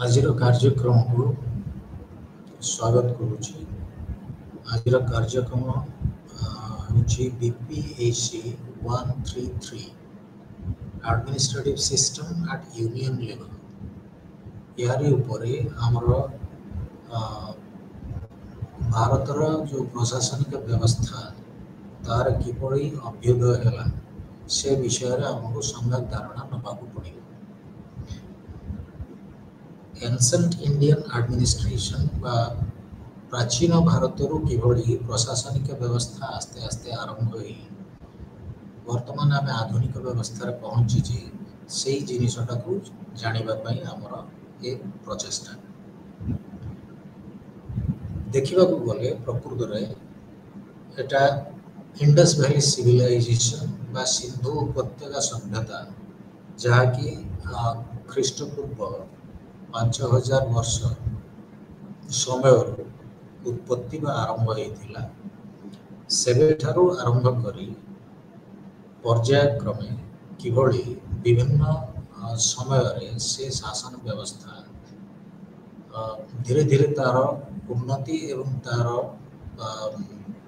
ଆଜିର କାର୍ଯ୍ୟକ୍ରମକୁ ସ୍ୱାଗତ କରୁଛି। ଆଜିର କାର୍ଯ୍ୟକ୍ରମ ହେଉଛି BPAC 133 administrative system at union level. ଏହାରି ଉପରେ ଆମର ଭାରତର ଯେଉଁ ପ୍ରଶାସନିକ ବ୍ୟବସ୍ଥା ତାର କିପରି ଅଭ୍ୟୁଦୟ ହେଲା ସେ ବିଷୟରେ ଆମକୁ ସମ୍ୟକ ଧାରଣା ନେବାକୁ ପଡ଼ିବ। ଏନସେଣ୍ଟ ଇଣ୍ଡିଆନ ଆଡମିନିଷ୍ଟ୍ରେସନ ବା ପ୍ରାଚୀନ ଭାରତରୁ କିଭଳି ପ୍ରଶାସନିକ ବ୍ୟବସ୍ଥା ଆସ୍ତେ ଆସ୍ତେ ଆରମ୍ଭ ହୋଇ ବର୍ତ୍ତମାନ ଆମେ ଆଧୁନିକ ବ୍ୟବସ୍ଥାରେ ପହଞ୍ଚିଛି, ସେଇ ଜିନିଷଟାକୁ ଜାଣିବା ପାଇଁ ଆମର ଏ ପ୍ରଚେଷ୍ଟା। ଦେଖିବାକୁ ଗଲେ ପ୍ରକୃତରେ ଏଟା ଇଣ୍ଡସ୍ ଭ୍ୟାଲି ସିଭିଲାଇଜେସନ ବା ସିନ୍ଧୁ ଉପତ୍ୟକା ସଭ୍ୟତା, ଯାହାକି ଖ୍ରୀଷ୍ଟପୂର୍ବ 5000 ବର୍ଷ ସମୟରୁ ଉତ୍ପତ୍ତି ବା ଆରମ୍ଭ ହୋଇଥିଲା। ସେବେଠାରୁ ଆରମ୍ଭ କରି ପର୍ଯ୍ୟାୟକ୍ରମେ କିଭଳି ବିଭିନ୍ନ ସମୟରେ ସେ ଶାସନ ବ୍ୟବସ୍ଥା ଧୀରେ ଧୀରେ ତାର ଉନ୍ନତି ଏବଂ ତାର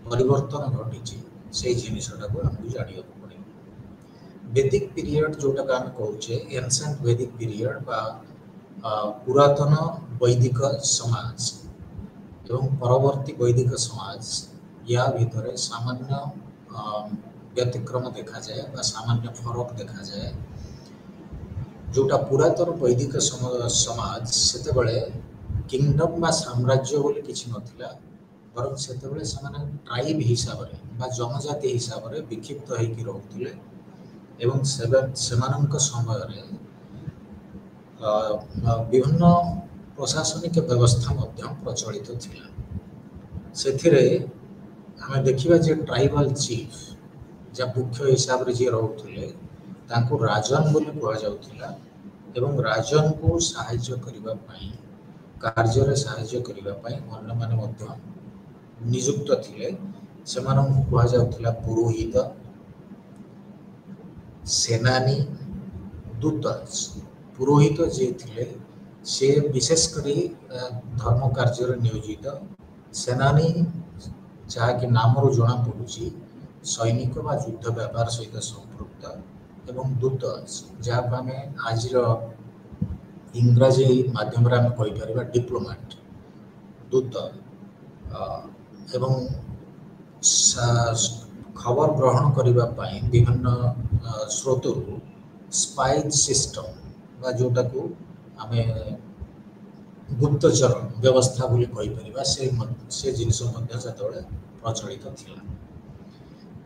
ପରିବର୍ତ୍ତନ ଘଟିଛି, ସେଇ ଜିନିଷଟାକୁ ଆମକୁ ଜାଣିବାକୁ ପଡ଼ିବ। ବେଦିକ ପିରିୟଡ଼ ଯେଉଁଟାକୁ ଆମେ କହୁଛେ ଏନସେଣ୍ଟ ବେଦିକ ପିରିୟଡ଼ ବା ପୁରାତନ ବୈଦିକ ସମାଜ ଏବଂ ପରବର୍ତ୍ତୀ ବୈଦିକ ସମାଜ, ୟା ଭିତରେ ସାମାନ୍ୟ ବ୍ୟତିକ୍ରମ ଦେଖାଯାଏ ବା ସାମାନ୍ୟ ଫରକ ଦେଖାଯାଏ। ଯେଉଁଟା ପୁରାତନ ବୈଦିକ ସମାଜ, ସେତେବେଳେ କିଙ୍ଗଡମ୍ ବା ସାମ୍ରାଜ୍ୟ ବୋଲି କିଛି ନଥିଲା, ବରଂ ସେତେବେଳେ ସେମାନେ ଟ୍ରାଇବ୍ ହିସାବରେ ବା ଜନଜାତି ହିସାବରେ ବିକ୍ଷିପ୍ତ ହେଇକି ରହୁଥିଲେ ଏବଂ ସେମାନଙ୍କ ସମୟରେ ବିଭିନ୍ନ ପ୍ରଶାସନିକ ବ୍ୟବସ୍ଥା ମଧ୍ୟ ପ୍ରଚଳିତ ଥିଲା। ସେଥିରେ ଆମେ ଦେଖିବା ଯେ ଟ୍ରାଇବାଲ ଚିଫ୍, ଯାହା ମୁଖ୍ୟ ହିସାବରେ ଯିଏ ରହୁଥିଲେ, ତାଙ୍କୁ ରାଜନ ବୋଲି କୁହାଯାଉଥିଲା ଏବଂ ରାଜନକୁ ସାହାଯ୍ୟ କରିବା ପାଇଁ, କାର୍ଯ୍ୟରେ ସାହାଯ୍ୟ କରିବା ପାଇଁ ଅନ୍ୟମାନେ ମଧ୍ୟ ନିଯୁକ୍ତ ଥିଲେ। ସେମାନଙ୍କୁ କୁହାଯାଉଥିଲା ପୁରୋହିତ, ସେନାନୀ, ଦୂତ। ପୁରୋହିତ ଯିଏ ଥିଲେ ସେ ବିଶେଷ କରି ଧର୍ମ କାର୍ଯ୍ୟରେ ନିୟୋଜିତ, ସେନାନୀ ଯାହାକି ନାମରୁ ଜଣାପଡ଼ୁଛି ସୈନିକ ବା ଯୁଦ୍ଧ ବ୍ୟାପାର ସହିତ ସମ୍ପୃକ୍ତ, ଏବଂ ଦୂତ ଯାହାକୁ ଆମେ ଆଜିର ଇଂରାଜୀ ମାଧ୍ୟମରେ ଆମେ କହିପାରିବା ଡିପ୍ଲୋମାଟ୍। ଦୂତ ଏବଂ ଖବର ଗ୍ରହଣ କରିବା ପାଇଁ ବିଭିନ୍ନ ସ୍ରୋତରୁ ସ୍ପାଇଜ୍ ସିଷ୍ଟମ ବା ଯେଉଁଟାକୁ ଆମେ ଗୁପ୍ତଚର ବ୍ୟବସ୍ଥା ବୋଲି କହିପାରିବା, ସେ ଜିନିଷ ମଧ୍ୟ ସେତେବେଳେ ପ୍ରଚଳିତ ଥିଲା।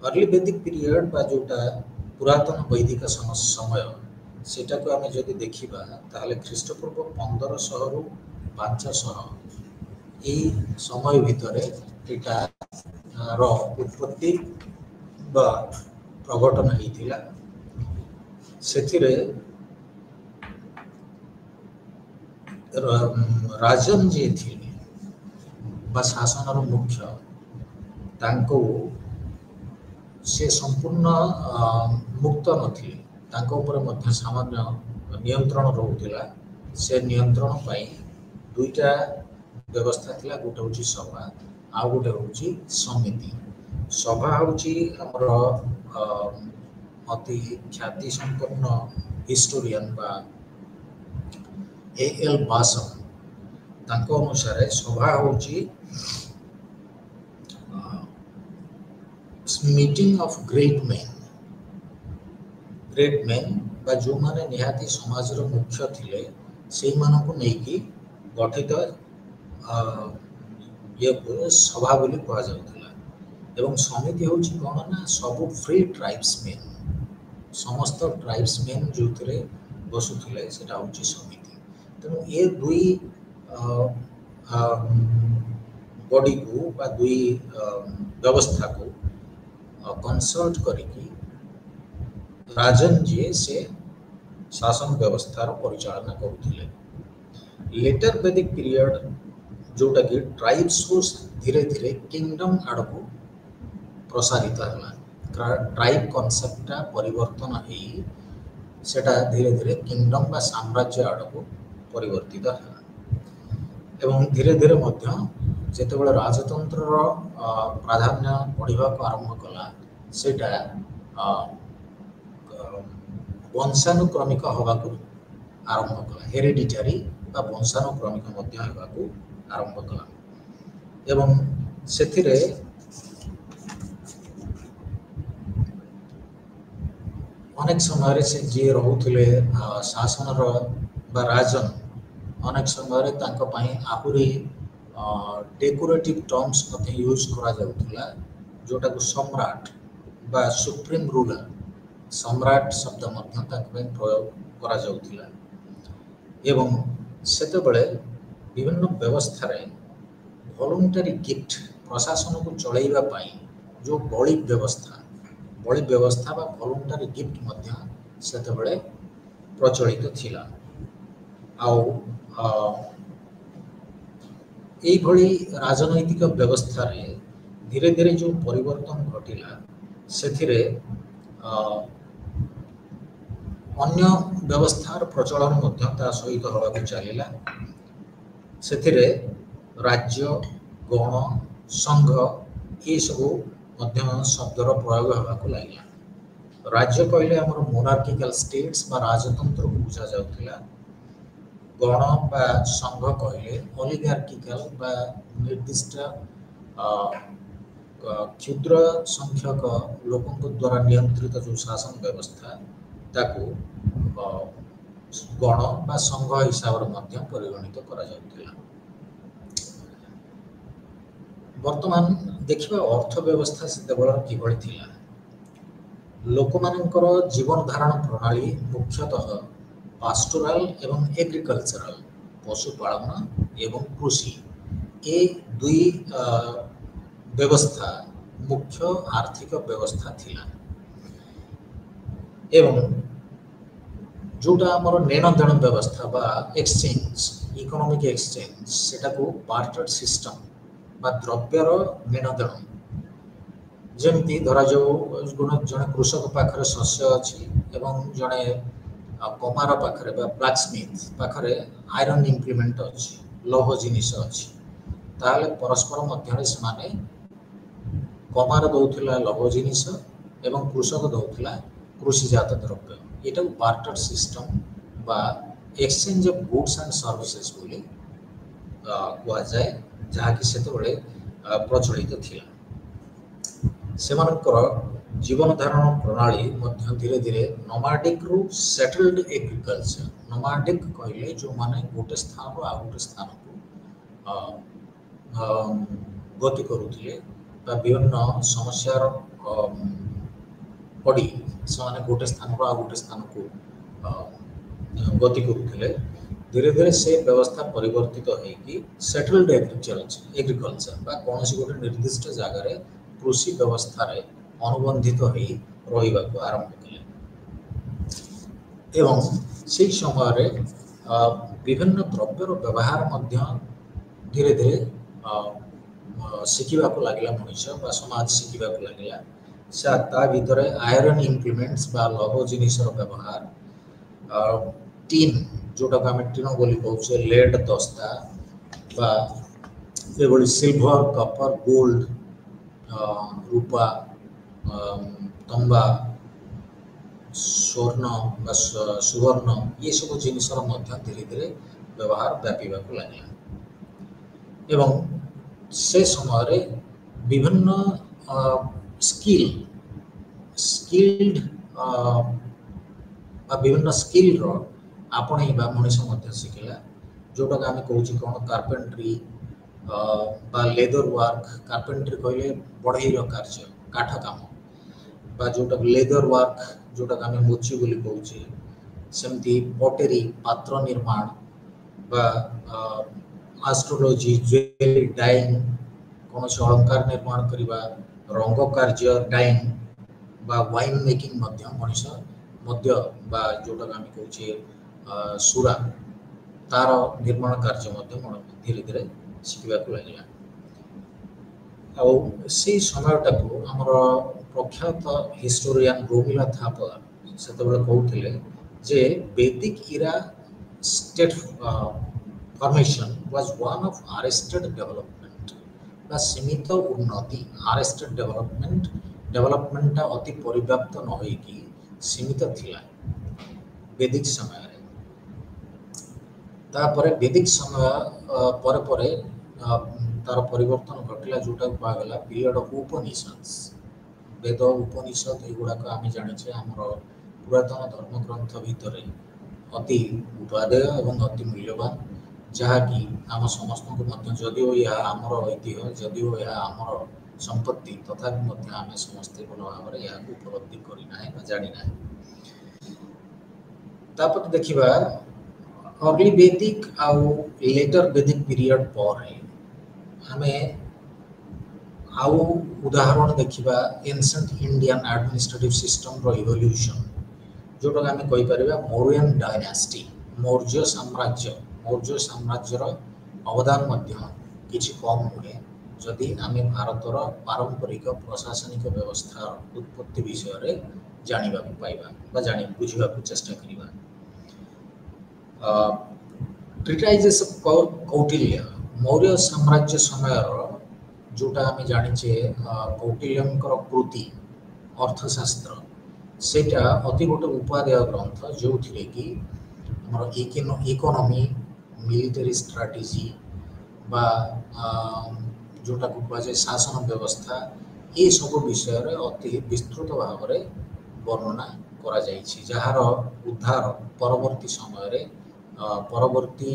ଅର୍ଲି ବେଦିକ ପିରିୟଡ଼ ବା ଯେଉଁଟା ପୁରାତନ ବୈଦିକ ସମୟ, ସେଟାକୁ ଆମେ ଯଦି ଦେଖିବା ତାହେଲେ ଖ୍ରୀଷ୍ଟପୂର୍ବ 1500ରୁ 500 ଏଇ ସମୟ ଭିତରେ ଏଟାର ଉତ୍ପତ୍ତି ବା ପ୍ରଘଟନ ହେଇଥିଲା। ସେଥିରେ ରାଜନ ଯିଏ ଥିଲେ ବା ଶାସନର ମୁଖ୍ୟ, ତାଙ୍କୁ ସେ ସମ୍ପୂର୍ଣ୍ଣ ମୁକ୍ତ ନଥିଲେ, ତାଙ୍କ ଉପରେ ମଧ୍ୟ ସାମାନ୍ୟ ନିୟନ୍ତ୍ରଣ ରହୁଥିଲା। ସେ ନିୟନ୍ତ୍ରଣ ପାଇଁ ଦୁଇଟା ବ୍ୟବସ୍ଥା ଥିଲା, ଗୋଟେ ହେଉଛି ସଭା, ଆଉ ଗୋଟେ ହେଉଛି ସମିତି। ସଭା ହେଉଛି ଆମର ଅତି ଖ୍ୟାତି ସମ୍ପନ୍ନ ହିଷ୍ଟୋରିଆନ ବା A.L. ବାସନ, ତାଙ୍କ ଅନୁସାରେ ସଭା ହେଉଛି ମିଟିଂ ଅଫ୍ ଗ୍ରେଟ୍ ମେନ୍ ବା ଯେଉଁମାନେ ନିହାତି ସମାଜର ମୁଖ୍ୟ ଥିଲେ, ସେଇମାନଙ୍କୁ ନେଇକି ଗଠିତ ସଭା ବୋଲି କୁହାଯାଉଥିଲା। ଏବଂ ସମିତି ହେଉଛି କ'ଣ ନା ସବୁ ଫ୍ରି ଟ୍ରାଇବ୍ସମେନ୍, ସମସ୍ତ ଟ୍ରାଇବ୍ସମେନ୍ ଯେଉଁଥିରେ ବସୁଥିଲେ, ସେଟା ହେଉଛି ସମିତି। ତେଣୁ ଏ ଦୁଇ ବଡ଼ିକୁ ବା ଦୁଇ ବ୍ୟବସ୍ଥାକୁ କନସଲ୍ଟ କରିକି ରାଜନ ଯିଏ ସେ ଶାସନ ବ୍ୟବସ୍ଥାର ପରିଚାଳନା କରୁଥିଲେ। ଲେଟର ବେଦିକ ପିରିୟଡ଼ ଯେଉଁଟାକି ଟ୍ରାଇବ୍ସକୁ ଧୀରେ ଧୀରେ କିଙ୍ଗଡମ୍ ଆଡ଼କୁ ପ୍ରସାରିତ ହେଲା। ଟ୍ରାଇବ୍ କନସେପ୍ଟଟା ପରିବର୍ତ୍ତନ ହେଇ ସେଟା ଧୀରେ ଧୀରେ କିଙ୍ଗଡମ୍ ବା ସାମ୍ରାଜ୍ୟ ଆଡ଼କୁ ପରିବର୍ତ୍ତିତ ହେଲା ଏବଂ ଧୀରେ ଧୀରେ ମଧ୍ୟ ଯେତେବେଳେ ରାଜତନ୍ତ୍ରର ପ୍ରାଧାନ୍ୟ ବଢ଼ିବାକୁ ଆରମ୍ଭ କଲା ସେଇଟା ବଂଶାନୁକ୍ରମିକ ହେବାକୁ ଆରମ୍ଭ କଲା, ହେରିଡିଟାରୀ ବା ବଂଶାନୁକ୍ରମିକ ମଧ୍ୟ ହେବାକୁ ଆରମ୍ଭ କଲା ଏବଂ ସେଥିରେ ଅନେକ ସମୟରେ ସେ ଯିଏ ରହୁଥିଲେ ଶାସନର ବା ରାଜନ ଅନେକ ସମୟରେ ତାଙ୍କ ପାଇଁ ଆହୁରି ଡେକୋରେଟିଭ୍ ଟର୍ମସ୍ ମଧ୍ୟ ୟୁଜ୍ କରାଯାଉଥିଲା, ଯେଉଁଟାକୁ ସମ୍ରାଟ ବା ସୁପ୍ରିମ୍ ରୁଲର ସମ୍ରାଟ ଶବ୍ଦ ମଧ୍ୟ ତାଙ୍କ ପାଇଁ ପ୍ରୟୋଗ କରାଯାଉଥିଲା ଏବଂ ସେତେବେଳେ ବିଭିନ୍ନ ବ୍ୟବସ୍ଥାରେ ଭଲୁଣ୍ଟାରୀ ଗିଫ୍ଟ ପ୍ରଶାସନକୁ ଚଳାଇବା ପାଇଁ ଯେଉଁ ବଳି ବ୍ୟବସ୍ଥା ବା ଭଲୁଣ୍ଟାରୀ ଗିଫ୍ଟ ମଧ୍ୟ ସେତେବେଳେ ପ୍ରଚଳିତ ଥିଲା। ଆଉ এইଭଳି ରାଜନୈତିକ ବ୍ୟବସ୍ଥାରେ ଧୀରେ ଧୀରେ ଯେଉଁ ପରିବର୍ତ୍ତନ ଘଟିଲା ସେଥିରେ ଅନ୍ୟ ବ୍ୟବସ୍ଥାର ପ୍ରଚଳନ ମଧ୍ୟ ତା ସହିତ ହେବାକୁ ଚାଲିଲା। ସେଥିରେ ରାଜ୍ୟ, ଗଣ, ସଂଘ ଏସବୁ ମଧ୍ୟ ଶବ୍ଦର ପ୍ରୟୋଗ ହେବାକୁ ଲାଗିଲା। ରାଜ୍ୟ କହିଲେ ଆମର ମୋନାର୍କିକାଲ ଷ୍ଟେଟ୍ସ ବା ରାଜତନ୍ତ୍ରକୁ ବୁଝାଯାଉଥିଲା। ଗଣ ବା ସଂଘ କହିଲେ ଅଲିଗାର୍କିକାଲ ବା ନିର୍ଦ୍ଦିଷ୍ଟ କ୍ଷୁଦ୍ର ସଂଖ୍ୟକ ଲୋକଙ୍କ ଦ୍ୱାରା ନିୟନ୍ତ୍ରିତ ଯେଉଁ ଶାସନ ବ୍ୟବସ୍ଥା ତାକୁ ଗଣ ବା ସଂଘ ହିସାବରେ ମଧ୍ୟ ପରିଗଣିତ କରାଯାଉଥିଲା। ବର୍ତ୍ତମାନ ଦେଖିବା ଅର୍ଥ ବ୍ୟବସ୍ଥା ସେତେବେଳର କିଭଳି ଥିଲା। ଲୋକମାନଙ୍କର ଜୀବନ ଧାରଣ ପ୍ରଣାଳୀ ମୁଖ୍ୟତଃ ପାଷ୍ଟୋରାଲ ଏବଂ ଏଗ୍ରିକଲଚରାଲ ପଶୁପାଳନ ଏବଂ କୃଷି ଏ ଦୁଇ ବ୍ୟବସ୍ଥା ମୁଖ୍ୟ ଆର୍ଥିକ ବ୍ୟବସ୍ଥା ଥିଲା ଏବଂ ଯେଉଁଟା ଆମର ନେଣଦେଣ ବ୍ୟବସ୍ଥା ବା ଏକ୍ସଚେଞ୍ଜ ଇକୋନୋମିକ ଏକ୍ସଚେଞ୍ଜ ସେଟାକୁ ବାର୍ଟର ସିଷ୍ଟମ ବା ଦ୍ରବ୍ୟର ନେଣଦେଣ, ଯେମିତି ଧରାଯାଉ ଜଣେ କୃଷକ ପାଖରେ ଶସ୍ୟ ଅଛି ଏବଂ ଜଣେ କମାର ପାଖରେ ବା ବ୍ଲାକସ୍ମିଥ ପାଖରେ ଆଇରନ୍ ଇମ୍ପ୍ଲିମେଣ୍ଟ ଅଛି, ଲୌହ ଜିନିଷ ଅଛି, ତାହେଲେ ପରସ୍ପର ମଧ୍ୟରେ ସେମାନେ କମାର ଦେଉଥିଲା ଲୌହ ଜିନିଷ ଏବଂ କୃଷକ ଦେଉଥିଲା କୃଷିଜାତ ଦ୍ରବ୍ୟ। ଏଟାକୁ ବାର୍ଟର ସିଷ୍ଟମ ବା exchange of goods and services ବୋଲି କୁହାଯାଏ, ଯାହାକି ସେତେବେଳେ ପ୍ରଚଳିତ ଥିଲା। ସେମାନଙ୍କର ଜୀବନ ଧାରଣ ପ୍ରଣାଳୀ ମଧ୍ୟ ଧୀରେ ଧୀରେ ନୋମାଡିକରୁ ସେଟଲ୍ଡ ଏଗ୍ରିକଲଚର, ନୋମାଡିକ କହିଲେ ଯେଉଁମାନେ ଗୋଟେ ସ୍ଥାନରୁ ଆଉ ଗୋଟେ ସ୍ଥାନକୁ ଗତି କରୁଥିଲେ ବା ବିଭିନ୍ନ ସମସ୍ୟାର ପଡ଼ି ସେମାନେ ଗୋଟେ ସ୍ଥାନରୁ ଆଉ ଗୋଟେ ସ୍ଥାନକୁ ଗତି କରୁଥିଲେ। ଧୀରେ ଧୀରେ ସେ ବ୍ୟବସ୍ଥା ପରିବର୍ତ୍ତିତ ହେଇକି ସେଟଲ୍ଡ ଏଗ୍ରିକଲଚର ବା କୌଣସି ଗୋଟେ ନିର୍ଦ୍ଦିଷ୍ଟ ଜାଗାରେ କୃଷି ବ୍ୟବସ୍ଥାରେ ଅନୁବନ୍ଧିତ ହୋଇ ରହିବାକୁ ଆରମ୍ଭ କଲେ ଏବଂ ସେହି ସମୟରେ ବିଭିନ୍ନ ଦ୍ରବ୍ୟର ବ୍ୟବହାର ମଧ୍ୟ ଧୀରେ ଧୀରେ ଶିଖିବାକୁ ଲାଗିଲା ମଣିଷ ବା ସମାଜ ଶିଖିବାକୁ ଲାଗିଲା। ତା ଭିତରେ ଆଇରନ୍ ଇମ୍ପ୍ଲିମେଣ୍ଟସ୍ ବା ଲୌହ ଜିନିଷର ବ୍ୟବହାର, ଟିନ୍ ଯେଉଁଟାକୁ ଆମେ ଟିଣ ବୋଲି କହୁଛେ, ଲେଡ୍ ଦସ୍ତା ବା ଏଭଳି ସିଲଭର, କପର, ଗୋଲ୍ଡ, ରୂପା, ତମ୍ବା, ସ୍ୱର୍ଣ୍ଣ ବା ସୁବର୍ଣ୍ଣ ଏସବୁ ଜିନିଷର ମଧ୍ୟ ଧୀରେ ଧୀରେ ବ୍ୟବହାର ବ୍ୟାପିବାକୁ ଲାଗିଲା ଏବଂ ସେ ସମୟରେ ବିଭିନ୍ନ ସ୍କିଲ୍ଡ ବା ବିଭିନ୍ନ ସ୍କିଲ୍ର ଆପଣେଇବା ମଣିଷ ମଧ୍ୟ ଶିଖିଲା, ଯେଉଁଟାକୁ ଆମେ କହୁଛେ କ'ଣ କାର୍ପେଣ୍ଟ୍ରି ବା ଲେଦର ୱାର୍କ। କାର୍ପେଣ୍ଟ୍ରି କହିଲେ ବଢ଼େଇର କାର୍ଯ୍ୟ, କାଠ କାମ ବା ଯେଉଁଟାକୁ ଲେଦର ୱାର୍କ ଯେଉଁଟାକୁ ଆମେ ମୋଚି ବୋଲି କହୁଛେ, ସେମିତି ପଟେରୀ ପାତ୍ର ନିର୍ମାଣ ବା ଆଷ୍ଟ୍ରୋଲୋଜି, ଜୁଏଲାରୀ, ଡାଇଂ କୌଣସି ଅଳଙ୍କାର ନିର୍ମାଣ କରିବା, ରଙ୍ଗ କାର୍ଯ୍ୟ ଡାଇଂ ବା ୱାଇନ୍ ମେକିଂ ମଧ୍ୟ ମଣିଷ ମଧ୍ୟ ବା ଯେଉଁଟାକୁ ଆମେ କହୁଛେ ସୁରା ତାର ନିର୍ମାଣ କାର୍ଯ୍ୟ ମଧ୍ୟ ଧୀରେ ଧୀରେ ଶିଖିବାକୁ ଲାଗିଲା। ଆଉ ସେଇ ସମୟଟାକୁ ଆମର ପ୍ରଖ୍ୟାତ ହିଷ୍ଟୋରିଆନ ରୋମିଲା ଥାପର ସେତେବେଳେ କହୁଥିଲେ ଯେ Vedic Ira state formation was one of arrested development বা সীমিত উন্নতি arrested developmentটা অতি পরিব্যাপ্ত ন হইকি সীমিত থিলা বৈদিক সমୟରେ তারপরে বৈদিক সময় পরে পরে তার পরিবর্তন ঘটিলা যেটা কুহগলা পিরিয়ড অফ উপনিষদস বেদ উপনিষদ এগুড়াক আমি জানিছে আমার পুরাতন ধর্মগ্রন্থ ভিতরে অতি উপাদেয় এবং অতি মূল্যবান ଯାହାକି ଆମ ସମସ୍ତଙ୍କୁ ମଧ୍ୟ ଯଦିଓ ଏହା ଆମର ଐତିହ୍ୟ ଯଦିଓ ଏହା ଆମର ସମ୍ପତ୍ତି ତଥାପି ମଧ୍ୟ ଆମେ ସମସ୍ତେ ଭଲ ଭାବରେ ଏହାକୁ ଉପଲବ୍ଧି କରିନାହେଁ ବା ଜାଣିନାହେଁ। ତାପରେ ଦେଖିବା अर्ली वैदिक ଆଉ लेटर वैदिक पीरियड ପରେ ଆମେ ଆଉ ଉଦାହରଣ ଦେଖିବା ଏନସେଣ୍ଟ ଇଣ୍ଡିଆନ ଆଡମିନିଷ୍ଟ୍ରେଟିଭ ସିଷ୍ଟମର ଇଭଲ୍ୟୁସନ जोटा आम कहीपर मौर्यन डायनास्टी मौर्य साम्राज्यर अवदान किसी कम नुहे जदि आम भारतर पारंपरिक प्रशासनिक व्यवस्था उत्पत्ति विषय जाना पाइबा बुझा चेष्टा करवा। ट्रिटाइजेस ऑफ कौटिल्य मौर्य साम्राज्य समय जोटा आम जाचे कौटिल्यंकर कृति अर्थशास्त्र सेटा अति गोटे उपादेय ग्रंथ जो थे कि इकोनॉमी मिलिटरी स्ट्रैटेजी बा जोटा को कहुए शासन व्यवस्था ये सब विषय अति विस्तृत भाव में वर्णना करा जाइछि जार उद्धार परवर्ती समय परवर्ती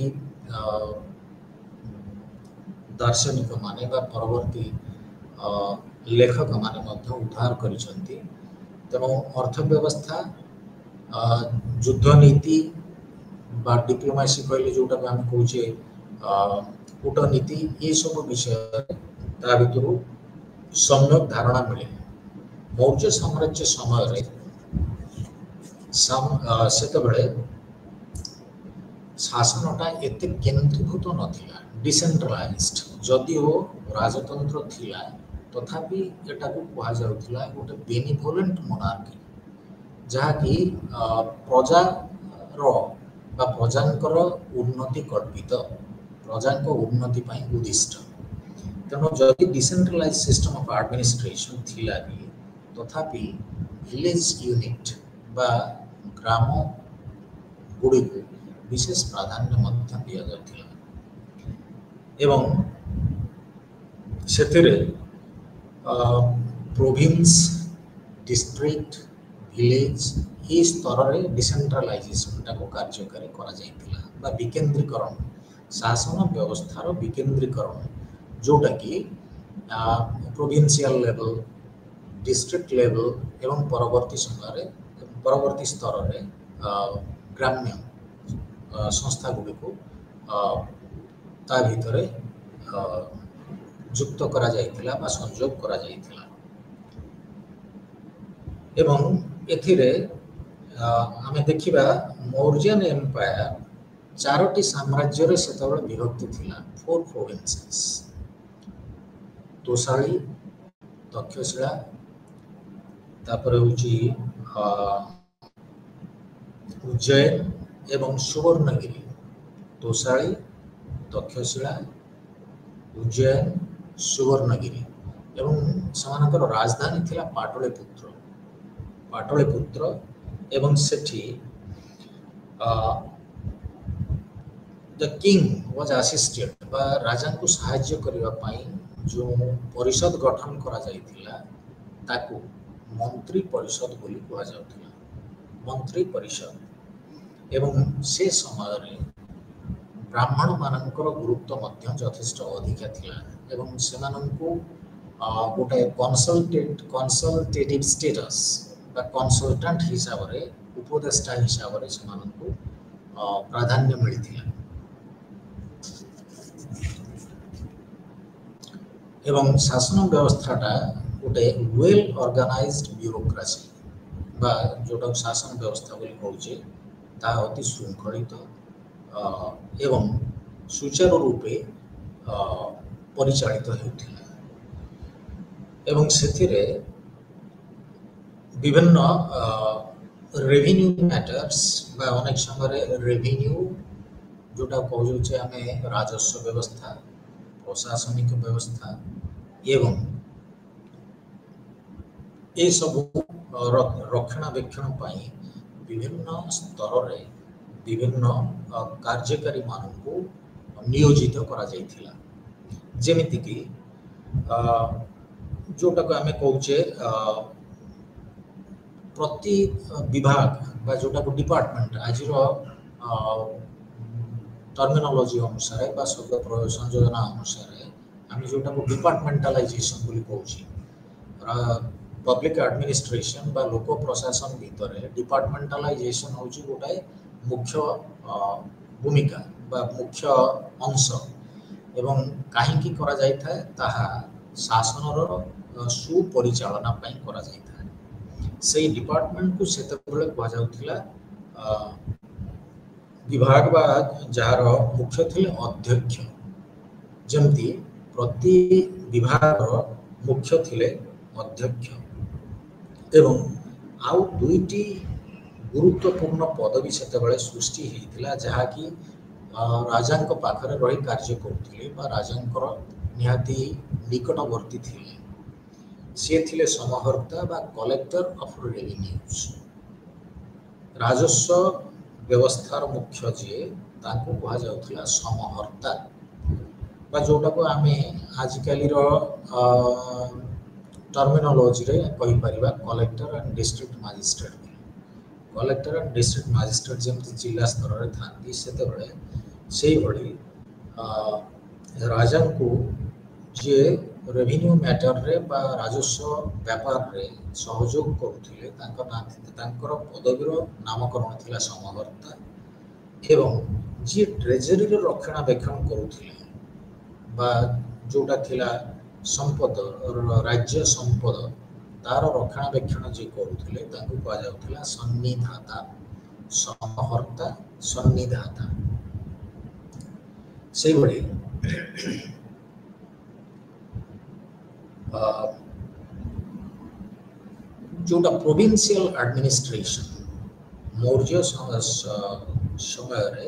दार्शनिक माने बा परवर्ती लेखक माने मध्य उद्धार करिसंती। तेणु अर्थव्यवस्था युद्ध नीति बा डिप्लोमेसी कहले जोटा आम कहे कूटनीति ये सब विषय भर सम्यक धारणा मिले। मौर्य साम्राज्य समय से शासनटा एत केन्द्रीभूत नाला डिसेंट्रलाइज्ड जदिओ राजतंत्र थिला तथापि एटा को कहा जाउथिला गोटे बेनिवोलेंट मोनार्की जहाँकि प्रजा बा प्रजांकर उन्नति कल्पित प्रजांक उन्नति पाई उद्दिष्ट। तेणु जदि डिसेंट्रलाइज सिस्टम ऑफ एडमिनिस्ट्रेशन थिला भी तथापि विलेज यूनिट बा ग्राम गुड़ी को विशेष प्राधान्य मध्य दिया जाउथिला एवं सेतिरे प्रोविंस डिस्ट्रिक्ट विलेज ये स्तर में डिसेंट्रलाइजेशन को कार्यकारी करा जाइतिला बा विकेंद्रीकरण शासन व्यवस्थार विकेंद्रीकरण जोटा कि प्रोविंशियल लेवल डिस्ट्रिक्ट लेवल एवं परवर्ती समय परवर्ती स्तर में ग्राम्य संस्था गुड़ी को ता भितरे युक्त करा जाइतिला बा संयोग करा जाइतिला एवं एथिरे आमे देखिबा मौर्यन एम्पायर चारोटी साम्राज्य रे सेतबेले विभक्त थिला 4 प्रोविंसेस तोसाली तक्षशिला तापरे होची उज्जैन एवं सुवर्णगिरी तोसाली तक्षशिला उज्जैन सुवर्णगिरी एवं समानकर राजधानी थिला पाटलिपुत्र एवं सेठी द किंग वाज असिस्टेड बा राजा को सहाय्य करबा पई जो परिषद गठन करा जाइथिला ताकू मंत्री परिषद बोली कहा जाउथिला मंत्री परिषद एवं से समय रे ब्राह्मण मानकर गुरुत्व मध्य यथेष्ट अधिका थिला एवं सेमानंकु गोटे कन्सल्टेटिव स्टेटस बा कन्सल्टेंट हिसाब रे उपदेष्टा हिसाब रे सेमानंकु प्राधान्य मिलिथिला एवं शासन व्यवस्थाटा गोटे वेल ऑर्गेनाइज्ड ब्यूरोक्रेसी बा जोटा शासन व्यवस्था बोली कहूचे ता अति श्रृंखलित एवं सुचारू रूपे परिचालित होता एवं सेथिरे विभिन्न रेवेन्यू मैटर्स बा अनेक समय रेवेन्यू जोटा कहुचे आम राजस्व व्यवस्था, प्रशासनिक व्यवस्था एवं ये सब रक्षणाबेक्षण विभिन्न स्तर रे विभिन्न कार्यकारी मानक नियोजित करा जाइथिला। जेमिति कि जोटा को आम कहुचे प्रति विभाग बा जोटा को डिपार्टमेंट आज टर्मिनोलॉजी अनुसार बा शब्द प्रयोग संयोजना अनुसार आम जोटा को डिपार्टमेंटालाइजेशन बोली कहूची पब्लिक एडमिनिस्ट्रेशन बा लोक प्रशासन भितर डिपार्टमेंटालाइजेशन होची गोटाए मुख्य भूमिका बा मुख्य अंश एवं कहीं करा जाय थाए ताहा शासन सुपरिचालना पई करा जाय थाए। से डिपार्टमेंट को सेतबेले कहा जाउथिला विभाग बा जार मुख्य थिले अध्यक्ष। जमती प्रति विभाग मुख्य थिले अध्यक्ष एवं आउ दुईटी गुरुत्वपूर्ण पदवी सेतबेले सृष्टि हेतिला जहाँकि राजा पाखरे रही कार्य करुथिले बा राजांकर निहाती निकटवर्ती थिले। से थिले समहर्ता बा कलेक्टर ऑफ रेवेन्यूज। राजस्व व्यवस्थार मुख्य जे ताको कहा जाउथिला समहर्ता बा जोटा को आमे आजिकाली रो टर्मिनोलॉजी रे कहि परिबा collector and district magistrate. Collector and district magistrate जमती जिला स्तर रे थांती सेते बळे सेही भଳି राजा को जे रेवेन्यू मैटर रे बा राजस्व व्यापार रे सहयोग करुथिले तांकर पदवीर नामकरण थिला समहर्ता एवं जे ट्रेजरी रे रक्षणाबेक्षण करुथिले बा जोटा थिला संपद राज्य संपद तार रक्षणाबेक्षण जे करुथिले तांको कहा जाउथिला सन्निधाता। समहर्ता सन्निधाता से भଳି जोटा प्रोविंशियल एडमिनिस्ट्रेशन मौर्य समय रे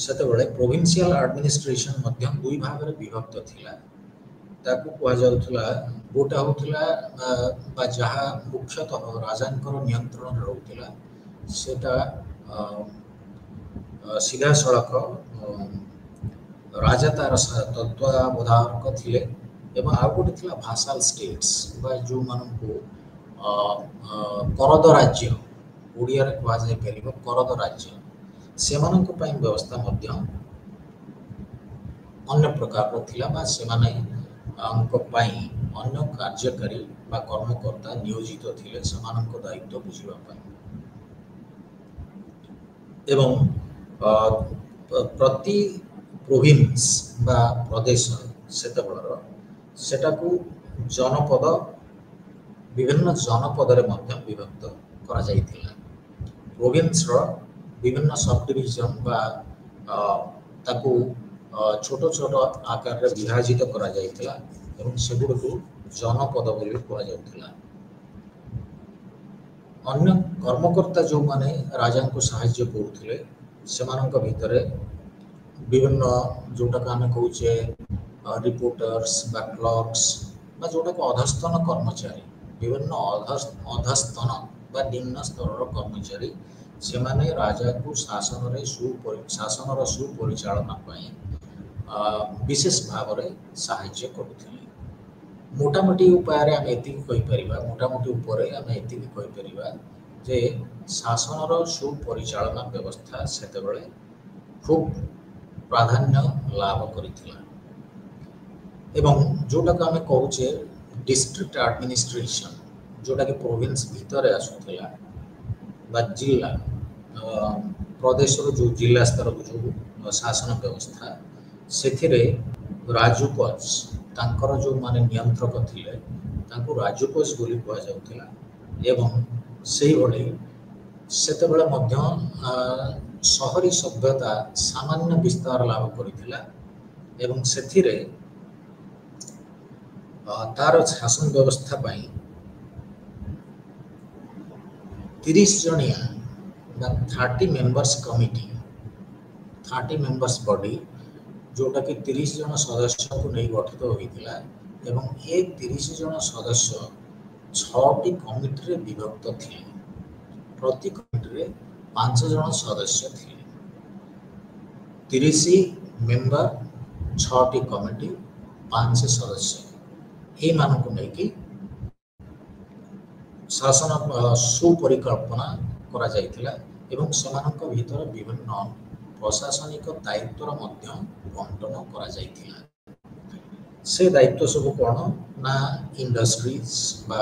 सेतबेले प्रोविंशियल एडमिनिस्ट्रेशन मध्यम दुई भाग रे विभक्त थिला। ताकू कहा जाउथिला गोटा होथिला बा जहा मुख्यतः राजांकर नियंत्रण रहउथिला सेटा सीधा सड़क राजा तार तत्वावधारक थिले एवं आ गोटे थिला भासाल स्टेट्स बा जो मानकू करद राज्य ओडिया रे कहा जाय परिबो करद राज्य से मानक पई व्यवस्था मध्य अन्य प्रकार रो थिला बा से माने अंक पई अन्य कार्यकारी बा कर्मकर्ता नियोजित थिले समानक दायित्व बुझिबा पई एवं प्रति प्रोविंस बा प्रदेश सेटा को जनपद विभिन्न जनपद रे मध्य विभक्त करा जाइथिला। प्रोविंस रो विभिन्न सब डिविजन बा ताकू छोट छोट आकार रे विभाजित करा जाइथिला एवं सेगुड को जनपद बोली कहा जाउथिला। अन्य कर्मकर्ता जो माने राजा को सहाय्य करुथिले सेमानक भितरे विभिन्न जोटा को आम कहुचे रिपोर्टर्स बा क्लर्क्स बा जोटा को अधस्तन कर्मचारी विभिन्न अधस्तन बा निम्न स्तर कर्मचारी से माने राजा को शासन सुपरिचालना पई विशेष भाव रे सहाय्य करुथिले। मोटामोटी उपाय आम एति कहि परिबा मोटामोटी ऊपर आम एति कहि परिबा जे शासन सुपरिचालना व्यवस्था सेतेबेले खूब प्राधान्य लाभ करिथिला एवं जोटा को आम कहुचे डिस्ट्रिक्ट एडमिनिस्ट्रेशन जोटा कि प्रोविंस भितर आसुथिला बा जिला प्रदेश जो जिला स्तर जो शासन व्यवस्था सेथिरे राजुपज तांकर जो माने नियंत्रक थिले तांको राजुपज बोली कहा जाउथिला एवं सेही भଳି सेतेबेले मध्य शहरी सभ्यता सामान्य विस्तार लाभ करिथिला एवं सेथिरे तार शासन व्यवस्था पाई 30 जणिया 30 मेंबर्स कमिटी 30 मेंबर्स बॉडी जोटा कि 30 जन सदस्य को नहीं गठित होइतिला एवं ए 30 जन सदस्य 6टी कमिटी रे विभक्त थिले। प्रति कमिटी रे 5 जन सदस्य थिले। 30 मेंबर 6टी कमिटी 5 सदस्य ए मानक नहीं कि शासन सुपरिकल्पना करा जाइतिला एवं समानक भीतर विभिन्न प्रशासनिक दायित्वर मध्य बंटन करा जाइतिला। से दायित्व सब कौन ना इंडस्ट्रीज बा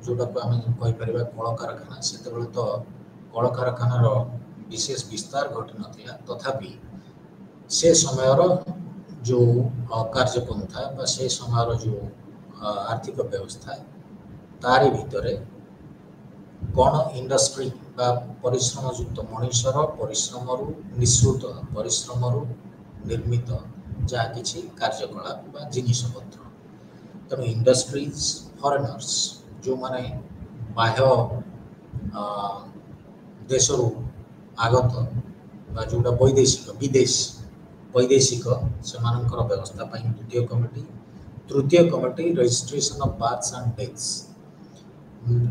जोटा को आम कहि परिबा कल कारखाना सेतेबेले तो कल कारखानार विशेष विस्तार घटी नथिला तथापि से समयर जो कार्यपंथा बा से समयर जो आर्थिक व्यवस्था तारी भितरे कौन इंडस्ट्री बा परिश्रम युक्त मनुष्यर परिश्रम निःसृत परिश्रम निर्मित जहाँ किसी कार्यकलाप बा जिनिसपत्र तेणु इंडस्ट्रीज फॉरेनर्स जो माने बाह्य देश आगत बा जोटा वैदेशिक से व्यवस्था द्वितीय कमिटी। तृतीय committee registration of births and deaths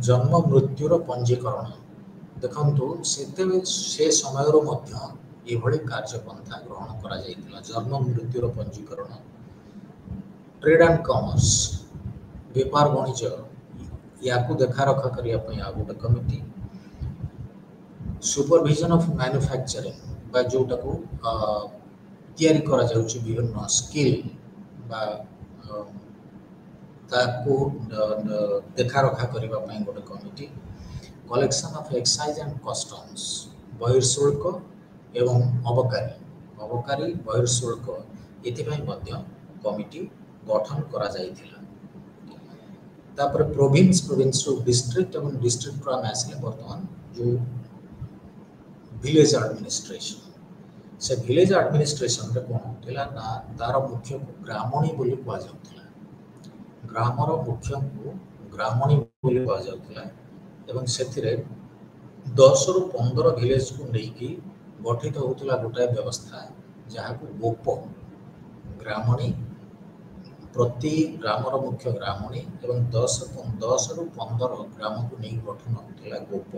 जन्म मृत्युर पंजीकरण देखंतु से समय ये कार्यपंथा ग्रहण करा जाइतिला। जन्म मृत्युर पंजीकरण ट्रेड एंड कॉमर्स व्यापार वाणिज्य या देखा रखा करने आ गोटे कमिटी। सुपरविजन ऑफ मैन्युफैक्चरिंग बा जोटा को तैयारी करा जाउची विभिन्न स्किल बा ताको देखा रखा करने गोटे committee. Collection of excise and customs बहिर्शुल्क एवं अबकारी बहिर्शुल्क एथिपाई मध्य कमिटी गठन करा जाइथिला। तापर प्रोविंस टू डिस्ट्रिक्ट एवं डिस्ट्रिक्ट टू आम आसले वर्तमान जो विलेज एडमिनिस्ट्रेशन से विलेज एडमिनिस्ट्रेशन रे कोन थिला ना तार मुख्य को ग्रामणी बोली कुआ जाउथिला। ग्रामर मुख्य को ग्रामणी बोली कुआ जाउथिला एवं सेथिरे 10 रु 15 विलेज को लेकी गठित होउथिला गोटाए व्यवस्था जहाँ को गोप ग्रामणी प्रति ग्रामर मुख्य ग्रामणी एवं 10 रु 15 ग्राम को नहीं गठन होउथिला गोप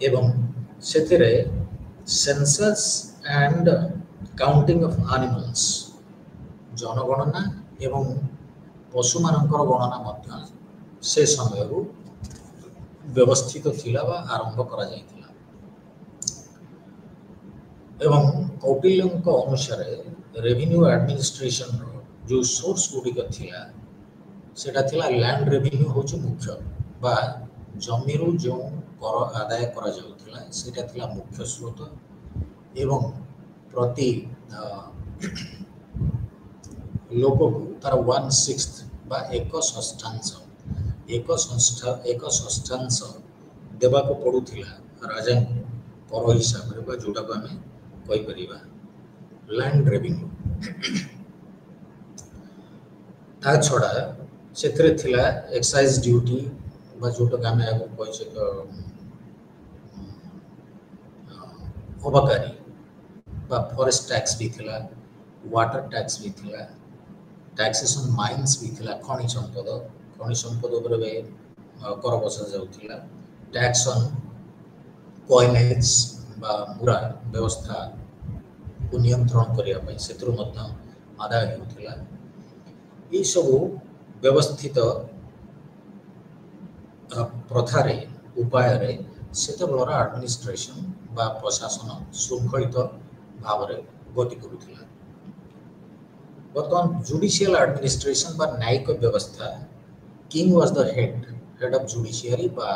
एवं सेथिरे census and counting of animals जनगणना एवं पशु मानकर गणना मध्य से समय व्यवस्थित थिला बा आरंभ करा जाइतिला। एवं कौटिल्यंक अनुसार रेवेन्यू एडमिनिस्ट्रेशन जो सोर्स गुड़िक थिला सेटा थिला लैंड रेवेन्यू होची मुख्य बा जमीरु जो कर आदाय करा जाउथिला सेटा थिला मुख्य स्रोत एवं प्रति लोक को तार 1/6 बा एक षष्ठांश देवा को पड़ुथिला राजा कर हिसाब रे बा जोटा को हमें कहि परिबा लैंड रेवेन्यू। ता छड़ा सेथरे थिला एक्साइज ड्यूटी बा जोटा को हमें आगो कहि अबकारी बा फॉरेस्ट टैक्स भी थिला वाटर टैक्स भी थिला टैक्सेशन माइंस भी थिला खनि संपद ऊपर कर बसा जाउथिला। टैक्स ऑन कॉइनेज बा मुरा व्यवस्था को नियंत्रण करिया पई सेतरु मध्य आदाय होउथिला। ई सब व्यवस्थित प्रथारे उपाय रे सेते बलर एडमिनिस्ट्रेशन बा प्रशासन श्रृंखलित भाव रे गति करुथिला। बर्तमान जुडिशियल एडमिनिस्ट्रेशन बा न्यायिक व्यवस्था king was the head of judiciary बा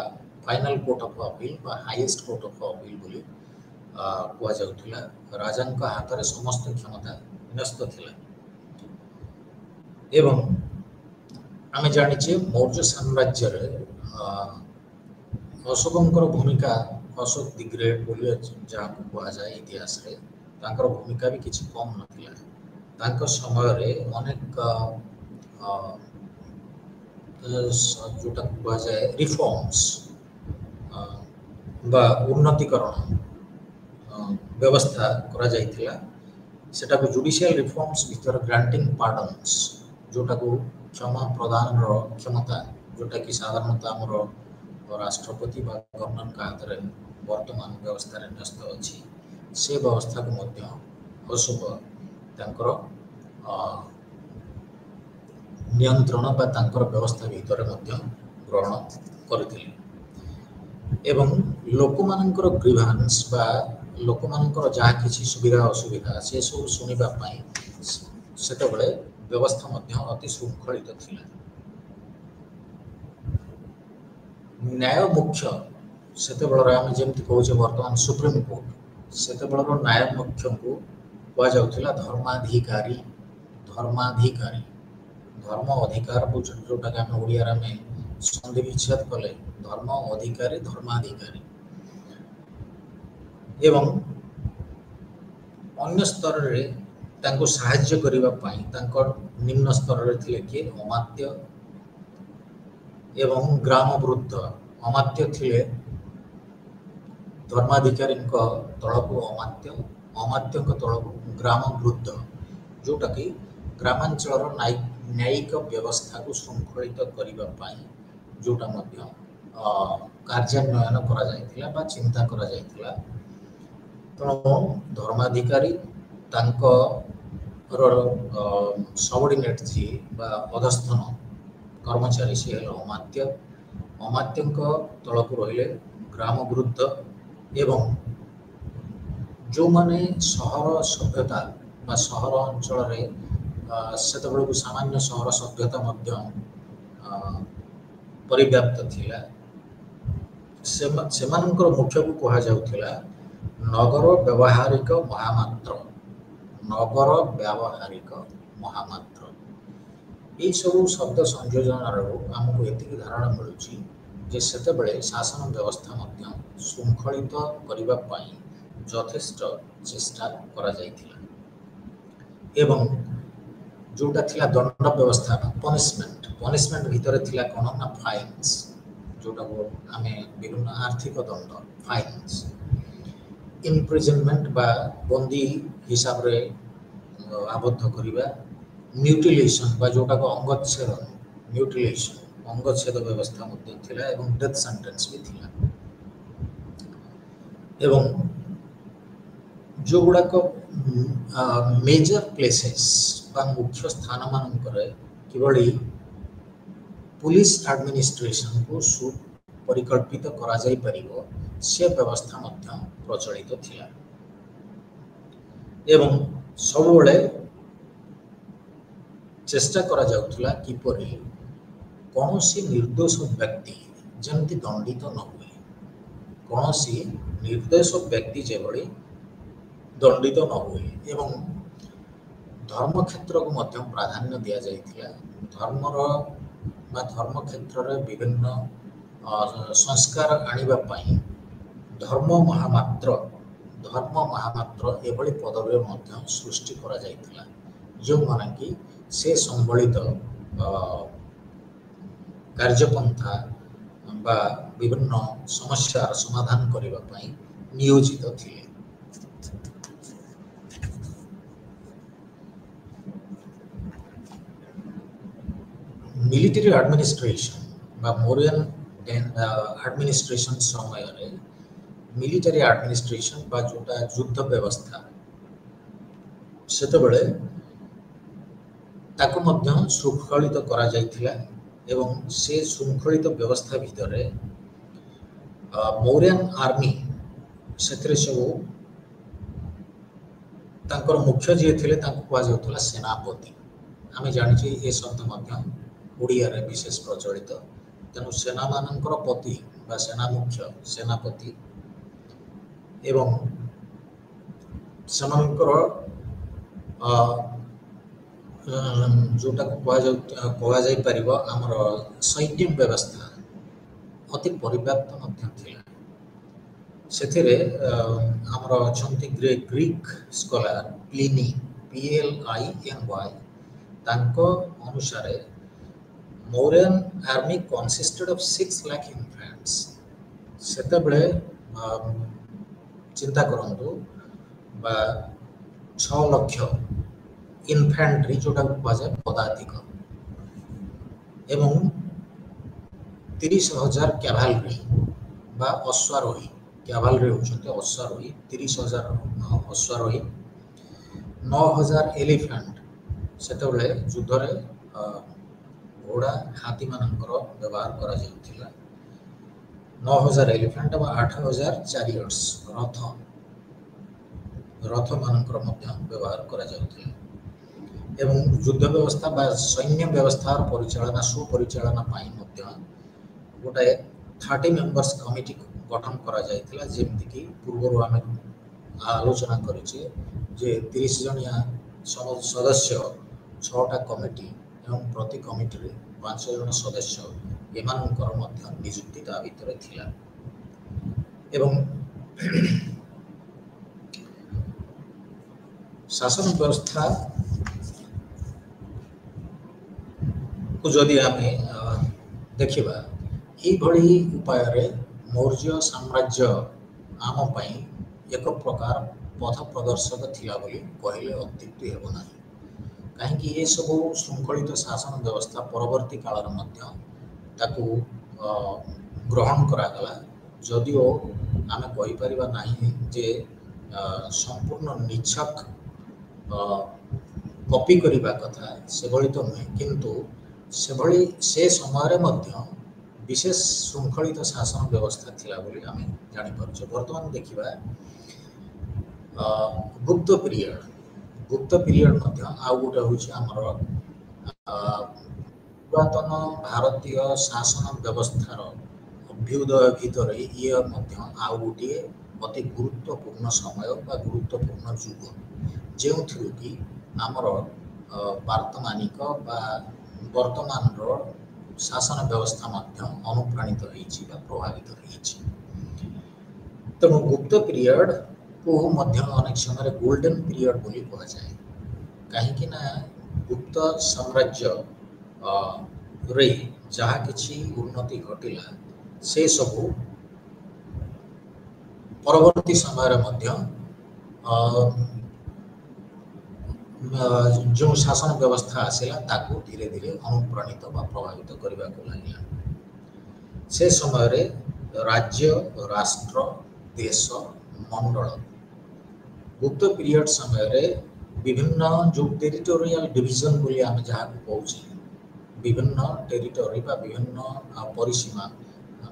फाइनल कोर्ट ऑफ अपील बा हाईएस्ट कोर्ट ऑफ अपील बोली कुआ जाउथिला। राजांक हाथ रे समस्त क्षमता न्यस्त थिला एवं आमे जानिचे मौर्य साम्राज्य रे अशोकंकर भूमिका अशोक द ग्रेट बोली जहाँ को कुआ जाए इतिहास रे तांकर भूमिका भी किछि कम नथिला। तांकर समय रे अनेक जोटा कुआ जाए रिफॉर्म्स बा उन्नतिकरण व्यवस्था करा जाइथिला सेटा को जुडिशियल रिफॉर्म्स भीतर ग्रांटिंग पार्डन्स जोटा को क्षमा प्रदान रो क्षमता जोटा कि साधारणतः हमर राष्ट्रपति बा गवर्नर का हाथ रे वर्तमान व्यवस्था रे न्यस्त अछि से व्यवस्था को मध्य अशुभ तांकर नियंत्रण बा तांकर व्यवस्था भीतर मध्य ग्रहण करथिले एवं लोकमानंकर ग्रीवांस बा लोकमानंकर जहाँ किसी सुविधा असुविधा से सब सुनिबा पाई सेतबेले व्यवस्था मध्य अति शृंखलित थिला न्याय मुख्य सेतबेले आम जेमति कहूचे वर्तमान सुप्रीम कोर्ट सेतबेले न्याय मुख्य को कह जाउथिला धर्माधिकारी धर्माधिकारी धर्म अधिकार जोटा कि आम ओडिया में संधि विच्छेद कले धर्म अधिकारी धर्माधिकारी एवं अन्य स्तर रे तांको सहाय्य करिबा पाई तांको निम्न स्तर रे थिले कि अमात्य एवं ग्राम वृद्ध अमात्य थिले धर्माधिकारी तलको अमात्य अमात्य तलको ग्राम वृद्ध जोटा कि ग्रामांचल न्यायिक व्यवस्था को शृंखलित करिबा पाई जोटा मध्य कार्यान्वयन करा जायतिला बा चिंता करा जायतिला तो धर्माधिकारी सबऑर्डिनेट जी बा अधस्थन कर्मचारी से अमात्य अमात्य तलक रहिले ग्राम वृद्ध एवं जो माने सहर सभ्यता बा सहर अंचल रे सेतबेलू सामान्य सहर सभ्यता मध्य परिव्याप्त थिला सेमानकर मुख्य को कहा जाउथिला नगर व्यावहारिक महामात्र नगर व्यावहारिक महामात्र ये सब शब्द संयोजन आमको एतिक धारणा मिलुची जे सेतेबेले शासन व्यवस्था मध्य शृंखलित करिबा पाई यथेष्ट चेष्टा करा जाइथिला एवं जोटा थिला दंड व्यवस्था पनिशमेंट पनिशमेंट भीतर थिला कोन ना फाइन्स जोटा को आमे विभिन्न आर्थिक दंड फाइन्स इम्प्रिजनमेंट बा बंदी हिसाब रे आबद्ध करिबा म्यूटिलेशन बा जोटा को अंगच्छेद म्यूटिलेशन अंगच्छेद व्यवस्था मध्य थिला एवं डेथ सेंटेंस भी थिला एवं जो गुड़ा को मेजर प्लेसेस बा मुख्य स्थान मानकर किभली पुलिस एडमिनिस्ट्रेशन को परिकल्पित करा जाई परिबो से व्यवस्था मध्य प्रचलित थिला एवं सबले चेष्टा करा जाउथला किपरि कौनसी निर्दोष व्यक्ति जमती दंडित न हुए कौनसी निर्दोष व्यक्ति जेभली दंडित न हुए एवं धर्म क्षेत्र को मध्य प्राधान्य दिया जाइथिला धर्मर बा धर्म क्षेत्र रे विभिन्न संस्कार आनिबा पाई धर्म महामात्र एभली पदवी मध्य सृष्टि करा जाइथिला जो माने कि से संबलित कार्यपंथा बा विभिन्न समस्या समाधान करिबा पाई नियोजित थिले मिलिटरी एडमिनिस्ट्रेशन बा मोरियन एडमिनिस्ट्रेशन समय रे मिलिटरी एडमिनिस्ट्रेशन बा जोटा युद्ध व्यवस्था सेतबेले ताको मध्य शृंखलित करा जाइथिला एवं से शृंखलित व्यवस्था भीतर मौर्यन आर्मी सेथरे सब तांकर मुख्य जे थिले तांको कहा जाउथला सेनापति आमे जानि ए शब्द मध्य ओडिया रे विशेष प्रचलित तेणु सेना मानकर पति बा सेना मुख्य सेनापति एवं सेमानकर जोटा कह जाई परिबो हमर सैन्य व्यवस्था अति परिव्याप्त मध्य थिला सेथिरे हमर अछंती ग्रीक स्कॉलर प्लिनी PLINY तांको अनुसार Mauryan army consisted of 6 lakh infants सेतबेले चिंता करंतु बा 6 लाख इन्फेंट्री जोटा कहुए पदातिक एवं 30,000 कैभालरी बा अश्वारोही कैभालरी होचंते अश्वारोही 30,000 अश्वारोही 9,000 एलिफेंट सेतबेले युद्ध रे घोड़ा हाथी मानकर व्यवहार करा जाउथिला 9,000 एलिफेंट और 8,000 चैरियट्स रथ मानकर मध्य व्यवहार करा जाउथिला एवं युद्ध व्यवस्था बा सैन्य व्यवस्थार परिचालना सुपरिचालना पाई मध्य गोटे 30 मेंबर्स कमिटी गठन करा जाइथिला जेमति कि पूर्व आम आलोचना करिचे जे 30 जनिया सदस्य 6टा कमिटी एवं प्रति कमिटी रे 5 जन सदस्य एमानकर मध्य नियुक्ति ता भितर थिला एवं शासन व्यवस्था को जदि आम देखा यही उपाय मौर्य साम्राज्य आम पाई एक प्रकार पथ प्रदर्शक थिला बोली कहले अत्युक्ति हेब नाही कहीं ये सब श्रृंखलित शासन व्यवस्था परवर्ती काल ताकू ग्रहण करागला जदिओ आम कहीपर ना जे संपूर्ण निछक कॉपी करने कथा से भली तो नुहे किंतु से समय विशेष श्रृंखलित शासन व्यवस्था थिला बोली आम जापर बर्तमान देखा गुप्त पीरियड आउ गोटे हूँ आमर पुरातन भारतीय शासन व्यवस्थार अभ्युदय भितर ये आउ गोटे अति गुरुत्वपूर्ण समय बा गुरुत्वपूर्ण युग जो कि आमर पारतमानिक बा वर्तमान शासन व्यवस्था अनुप्राणित होइछि बा प्रभावित होइछि तेणु गुप्त पीरियड को अनेक समय गोल्डन पीरियड बोली कह जाए कहीं ना गुप्त साम्राज्य रे जहाँ किछि उन्नति घटिला से सबू परवर्ती समय जो शासन व्यवस्था आसला ताकू धीरे धीरे अनुप्राणित व प्रभावित करने को लगे से समय रे राज्य राष्ट्र देश मंडल गुप्त पीरियड समय रे विभिन्न जो टेरिटोरियल डिवीजन बोली आम जहाँ कहूँ विभिन्न टेरिटोरी बा विभिन्न परिसीमा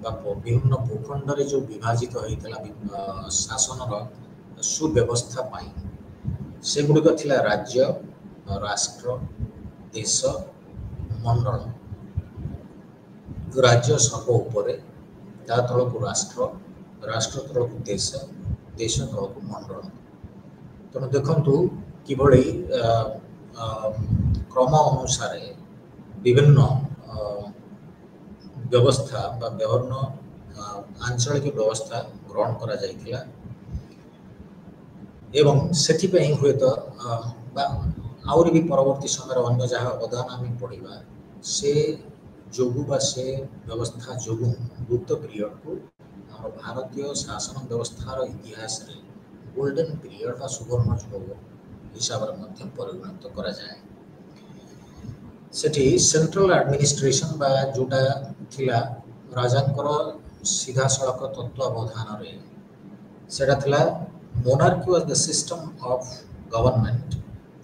विभिन्न भूखंड रे जो विभाजित होता शासन सुव्यवस्था पाई से गुड़िक थिला राज्य राष्ट्र देश मंडल राज्य सर्व उपरे ता तल को राष्ट्र राष्ट्र तल को देश देश तल को मंडल तेणु देखु किभली क्रम अनुसार विभिन्न व्यवस्था बा विभिन्न आंचलिक व्यवस्था ग्रहण करा जाइथिला एवं सेठिपई हुए तो आउरी भी परवर्ती समय अन्य जहाँ अवदान आम पढ़ा से जोगु बा से व्यवस्था जोगु गुप्त पीरियड को आम भारतीय शासन व्यवस्थार इतिहास रे गोल्डन पीरियड बा सुवर्ण युग हिसाब से परिगणित करा जाए सेठी सेंट्रल एडमिनिस्ट्रेशन बा जोटा थिला राजांकर सीधा सड़क तत्वावधान रे सेटा थिला monarchy was the system of government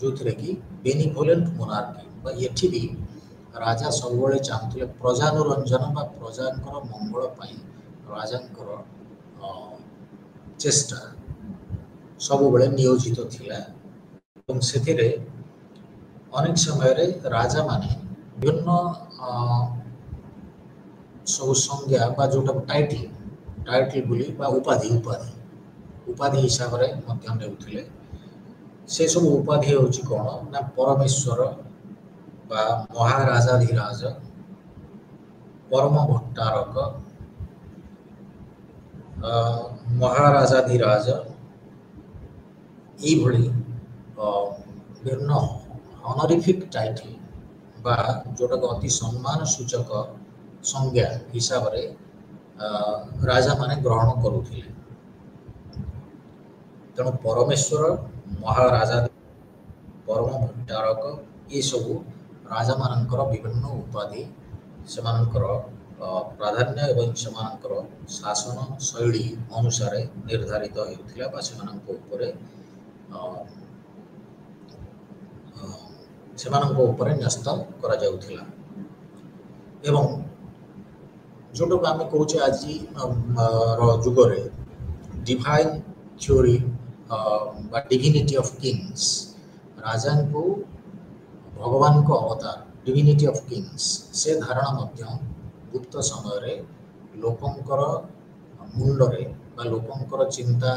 जो थे कि बेनिवोलेंट मोनार्की बा एठी भी राजा सब चाहते प्रजानुरंजन बा प्रजांकर मंगल पाई राजांकर चेष्टा सब नियोजित थिला एवं सेथिरे अनेक समय रे राजा माने विभिन्न सब संज्ञा बा जोटा टाइटल बोली बा उपाधि हिसाब से नेउथिले से सब उपाधि हूँ कौन ना परमेश्वर बा महाराजाधिराज परम भट्टारक महाराजाधिराज ये विभिन्न ऑनरिफिक टाइटल बा जोटा अति सम्मान सूचक संज्ञा हिसाब रे राजा माने ग्रहण करुथिले तेणु परमेश्वर महाराजा परम भट्टारक ये सबू राजा मानकर विभिन्न उपाधि सेमानकर प्राधान्य एवं सेमानकर शासन शैली अनुसार निर्धारित होता बा सेमानक उपरे सेमानक उपरे न्यस्त करा जाउथिला एवं जोटो आम कहे आज जुगरे डिवाइन थ्योरी बा डिविनिटी ऑफ किंग्स राजा को भगवान को अवतार डिविनिटी ऑफ किंग्स से धारणा मध्य गुप्त समय लोकंकर मुंडरे बा लोकंकर चिंता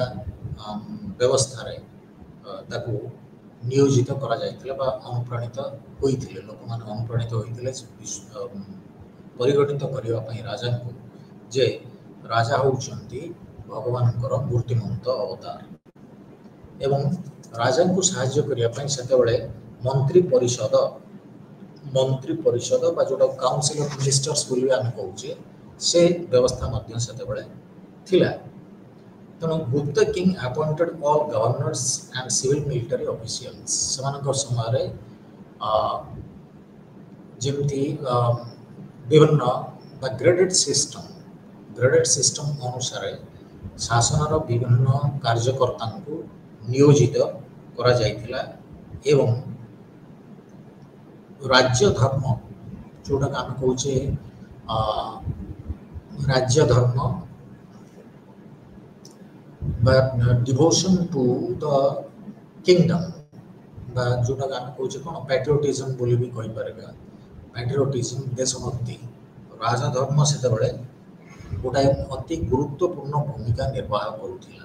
व्यवस्था रे ताकू नियोजित करा जायतिला बा अनुप्राणित होइथिले लोक माने अनुप्राणित होइथिले परिगणित करबा पई राजा को जे राजा होउचंती भगवानकर मूर्तिमंत अवतार एवं राजा को साहाय्य करिया पई सेतेबेले मंत्री परिषद बा जोटा काउंसिल ऑफ मिनिस्टर्स बोली आम कहूचे से व्यवस्था मध्य सेतेबेले थिला तेणु Gupta king appointed all governors and civil military officials सेमानक समय जेमती विभिन्न ग्रेडेड सिस्टम अनुसार शासन विभिन्न कार्यकर्ता को नियोजित करा जाइथिला एवं राज्य धर्म जोटा आम कहूचे राज्य धर्म डिवोशन टू द किंगडम जोटा आम कहूचे कौन पैट्रियोटिज्म बोली भी कहि परबा पैट्रियोटिज्म देशभक्ति राजधर्म से गोटाए अति गुरुत्वपूर्ण भूमिका निर्वाह करुला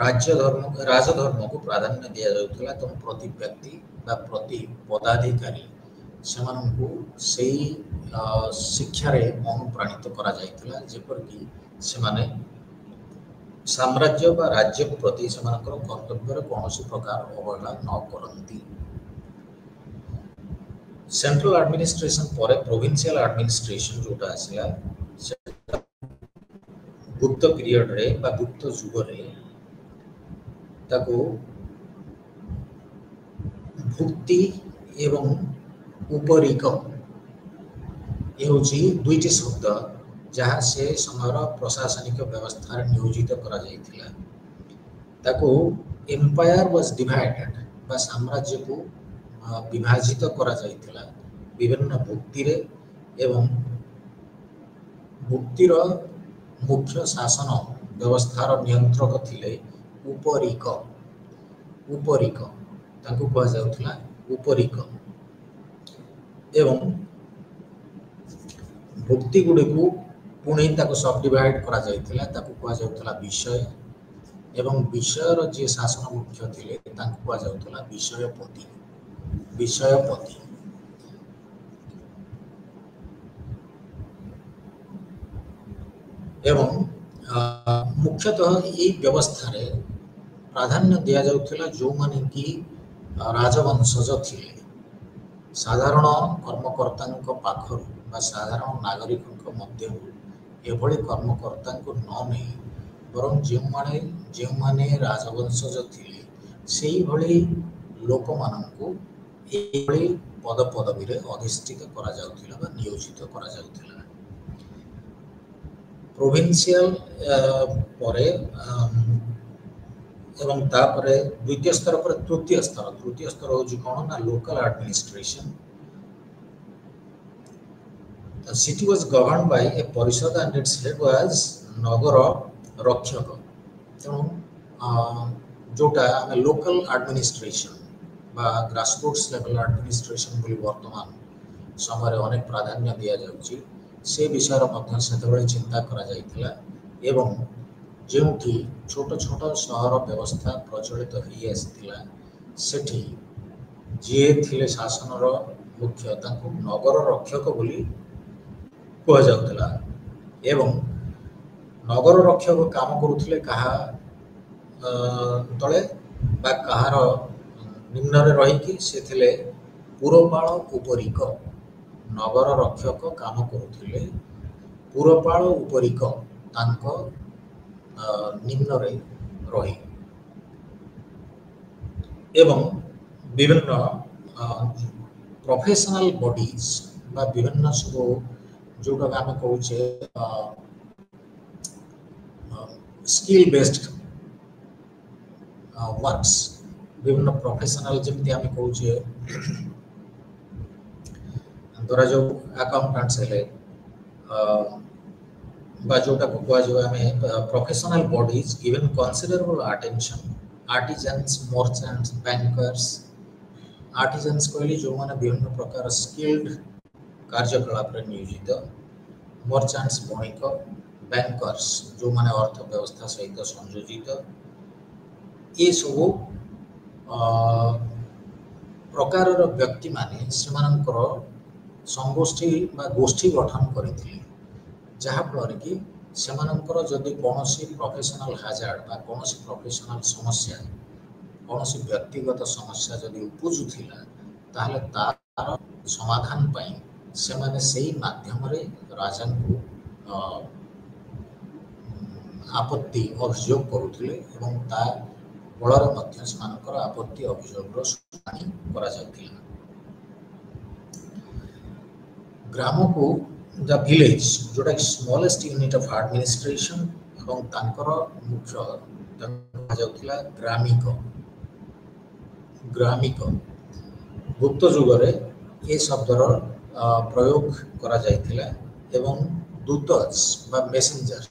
राजधर्म को प्राधान्य दि जाउथला तो प्रति व्यक्ति प्रति पदाधिकारी से शिक्षा रे अनुप्राणित करा जाइथला जेपर कि सेमाने साम्राज्य बा राज्य को प्रति सेमानकर कर्तव्य कौन प्रकार अवहेला न करती सेंट्रल एडमिनिस्ट्रेशन पर प्रोविंशियल एडमिनिस्ट्रेशन जोटा आसला गुप्त पीरियड रे बा गुप्त युग रे ताको भुक्ति एवं उपरिक ये दुईटी शब्द जहाँ से समय प्रशासनिक व्यवस्था नियोजित करा जाइथिला ताको एम्पायर वाज डिवाइडेड बा साम्राज्य को विभाजित करा जाइथिला विभिन्न भुक्ति रे एवं भुक्तिर मुख्य शासन व्यवस्थार नियंत्रक थिले उपरिक ताको कहा जाउथिला उपरिक एवं भुक्ति गुड़े को पुणी ताको सब डिवाइड करा जाइथिला ताको कहा जाउथिला विषय एवं विषयर जे शासन मुख्य थिले ताको कहा जाउथिला विषयपति एवं मुख्यतः ये व्यवस्था रे प्राधान्य दिया जाउथिला जो माने कि राजवंशज थिले साधारण कर्मकर्ता पाखर बा साधारण नागरिक मध्य एभली कर्मकर्ता को न नहीं बरं जो माने राजवंशज थिले सेही भली लोक माननकु एभली पद पदवी रे अधिष्ठित करा जाउथिला बा नियोजित करा जाउथिला प्रोविंशियल परे एवं तापरे द्वितीय स्तर पर तृतीय स्तर हो कौन ना local administration The city was governed by a परिषद and its head was नगर रक्षक तेणु जोटा आम लोकल एडमिनिस्ट्रेशन बा ग्रासरूट्स लेवल एडमिनिस्ट्रेशन बोली वर्तमान समय अनेक प्राधान्य दिया जाउची से विषय मध्य से चिंता करा जाइथिला एवं जोठी छोट छोट सहर व्यवस्था प्रचलित हो आसाला सेठी जे थिले शासन मुख्य तांको नगर रक्षक बोली कह जाउथिला एवं नगर रक्षक काम करुथिले कहा तले बा कहार निम्न रे रही कि से थिले पुरपाल उपरिक नगर रक्षक काम करुथिले पुरपाल उपरिक तांको निम्न रे रही एवं विभिन्न प्रोफेशनल बॉडीज बा विभिन्न सब जोटा आम कहे स्किल बेस्ड वर्क्स विभिन्न प्रोफेशनल जमी आम कहे धरा जो अकाउंटेंट्स हेले बा जोटा को कह professional bodies given considerable attention artisans merchants bankers artisans कहली जो माने विभिन्न प्रकार स्किल्ड कार्यकलाप नियोजित मर्चेंट्स बणिक बैंकर्स जो माने अर्थ व्यवस्था सहित संयोजित ये सब प्रकार व्यक्ति माने सेमानकर संगोष्ठी बा गोष्ठी गठन करथिले जहा फल कि सेमानकर जदि कोनोसी प्रोफेशनल हाजार्ड बा कोनोसी प्रोफेशनल समस्या कोनोसी व्यक्तिगत समस्या जदि उपजुथिला ताहले तार समाधान पाई सेमाने सेही माध्यम रे राजा को आपत्ति अभियोग करुथिले एवं ता बलर मध्य सेमानकर आपत्ति अभियोगର शुनानी करा जाउथिला ग्राम को द विलेज जोटा स्मॉलेस्ट यूनिट ऑफ एडमिनिस्ट्रेशन एवं तांकर मुख्य कहा जाउथिला ग्रामिक ग्रामिक गुप्त जुग रे ये शब्दर प्रयोग करा जाइथिला एवं दूतस बा मेसेंजर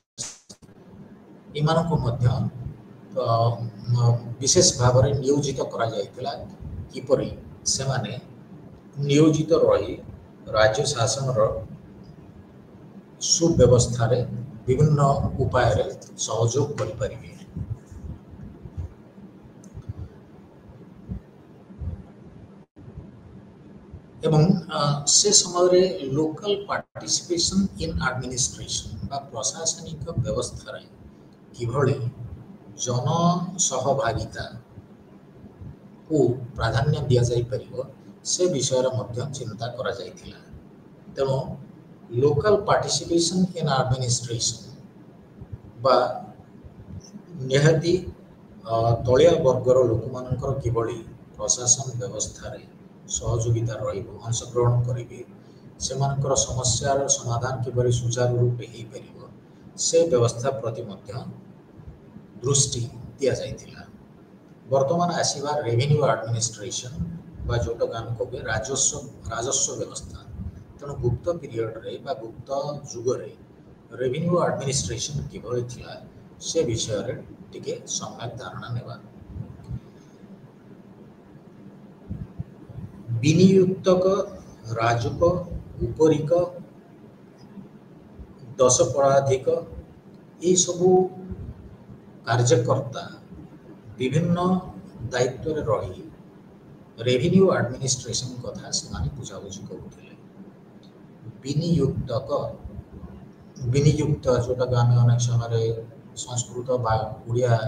इमान को मध्य विशेष भाव में नियोजित करा जाइथिला किपरि से माने नियोजित रही राज्य शासन रो सुव्यवस्था रे विभिन्न उपाय रे सहयोग करि परिबे एवं से समय रे लोकल पार्टिसिपेशन इन एडमिनिस्ट्रेशन बा प्रशासनिक व्यवस्था रे किभଳି जन सहभागिता को प्राधान्य दिया जाई परिबो से विषय रे मध्य चिंता करा जाइथिला तेनो लोकल पार्टिसिपेशन इन एडमिनिस्ट्रेशन बा निहति तलिया वर्गर लोक मानकर किभଳି प्रशासन व्यवस्था रे सहयोगिता रहिबो अंशग्रहण करिबे सेमानकर समस्यार समाधान किभଳି सुचारू रूपे हेई परिबो से व्यवस्था प्रति मध्य दृष्टि दिया जाइथिला वर्तमान आसीबा रेवेन्यू एडमिनिस्ट्रेशन बा जोटा गाम कबे राजस्व व्यवस्था तेणु गुप्त पीरियड रे बा गुप्त जुग रे रेवेन्यू एडमिनिस्ट्रेशन किभଳି थिला से विषय रे टिके सम्यक धारणा नेबा विनियुक्तक राजुक उपरिक दशपराधिक ये सबू कार्यकर्ता विभिन्न दायित्व रे रही रेवेन्यू एडमिनिस्ट्रेशन कथा से बुझाबुझी करुले विनियुक्त जोटा आम अनेक समय संस्कृत बा उड़िया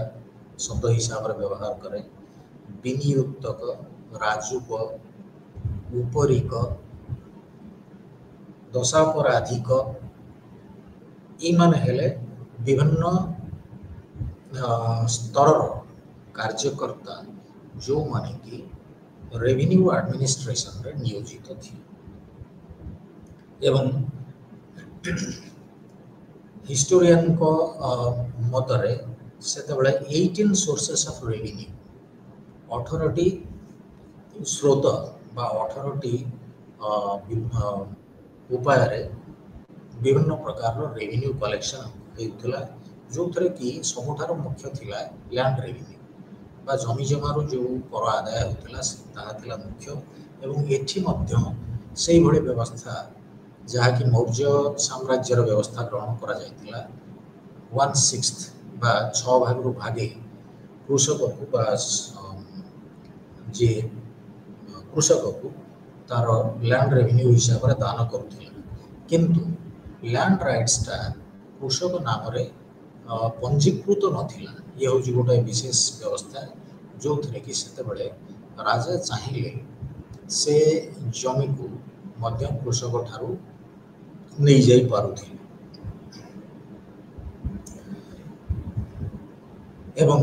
शब्द हिसाब से व्यवहार करे विनियुक्तक राजुक उपरिक दशापराधिक इमाने हेले विभिन्न स्तर कार्यकर्ता जो माने कि रेवेन्यू एडमिनिस्ट्रेशन रे नियोजित थी एवं हिस्टोरियन को मतरे सेतबेले 18 सोर्सेस ऑफ रेवेन्यू 18टी स्रोत बा 18टी उपाय रे विभिन्न प्रकार रेवेन्यू कलेक्शन होइतला जो थरे कि सबुठार मुख्य थिला लैंड रेवेन्यू बा जमी जमारो जो कर आदाय होइतला ताहा थिला मुख्य एवं एठी मध्य सेही भଳି व्यवस्था जहा कि मौर्य साम्राज्यर व्यवस्था ग्रहण करा जाइतिला 1/6 बा 6 भाग रु भागे कृषक को बा जे कृषक को तार लैंड रेवेन्यू हिसाब रे दान करुथिला किंतु लैंड राइट्स टा कृषक नाम रे पंजीकृत नथिला ये हूँ गोटे विशेष व्यवस्था जो थे कि सेतेबेले राजा चाहिए से जमी को मध्य कृषक ठारू नहीं जाई पारुथिले एवं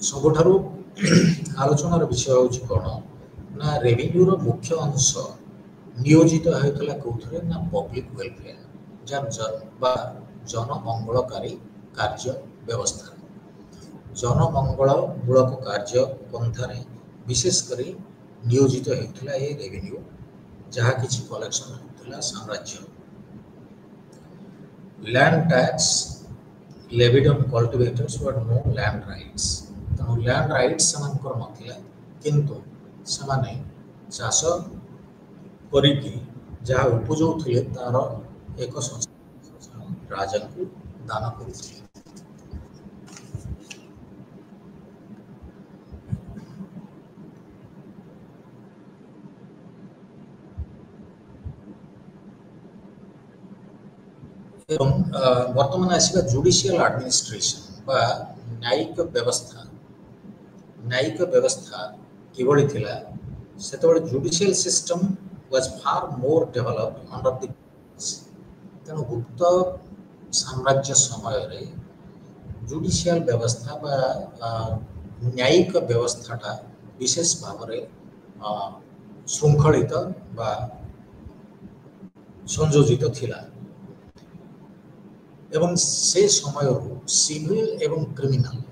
सबुठारू आलोचनार विषय होची कोन ना रेवेन्यूर मुख्य अंश नियोजित होइतला कोथरे ना पब्लिक वेलफेयर जनमंगलकारी कार्य व्यवस्था जनमंगल मूलक कार्य पंथारे विशेष करी नियोजित होइतला ए रेवेन्यू जहा किछि कलेक्शन होइतला साम्राज्य land tax levied on cultivators but no land rights तो लैंड राइट्स समानकर नथिला किंतु समाने चाष करिकी जहा उपजौथिले तार एक राजा को दान करुथिले एवं वर्तमान आसिका जुडिशियल एडमिनिस्ट्रेशन बा न्यायिक व्यवस्था किभଳି थिला सेतबळे judicial system was far more developed under the तेणु गुप्त साम्राज्य समय रे जुडिशियल व्यवस्था बा न्यायिक व्यवस्थाटा विशेष भाव रे शृंखलित बा संयोजित थिला एवं से समय सिविल एवं क्रिमिनल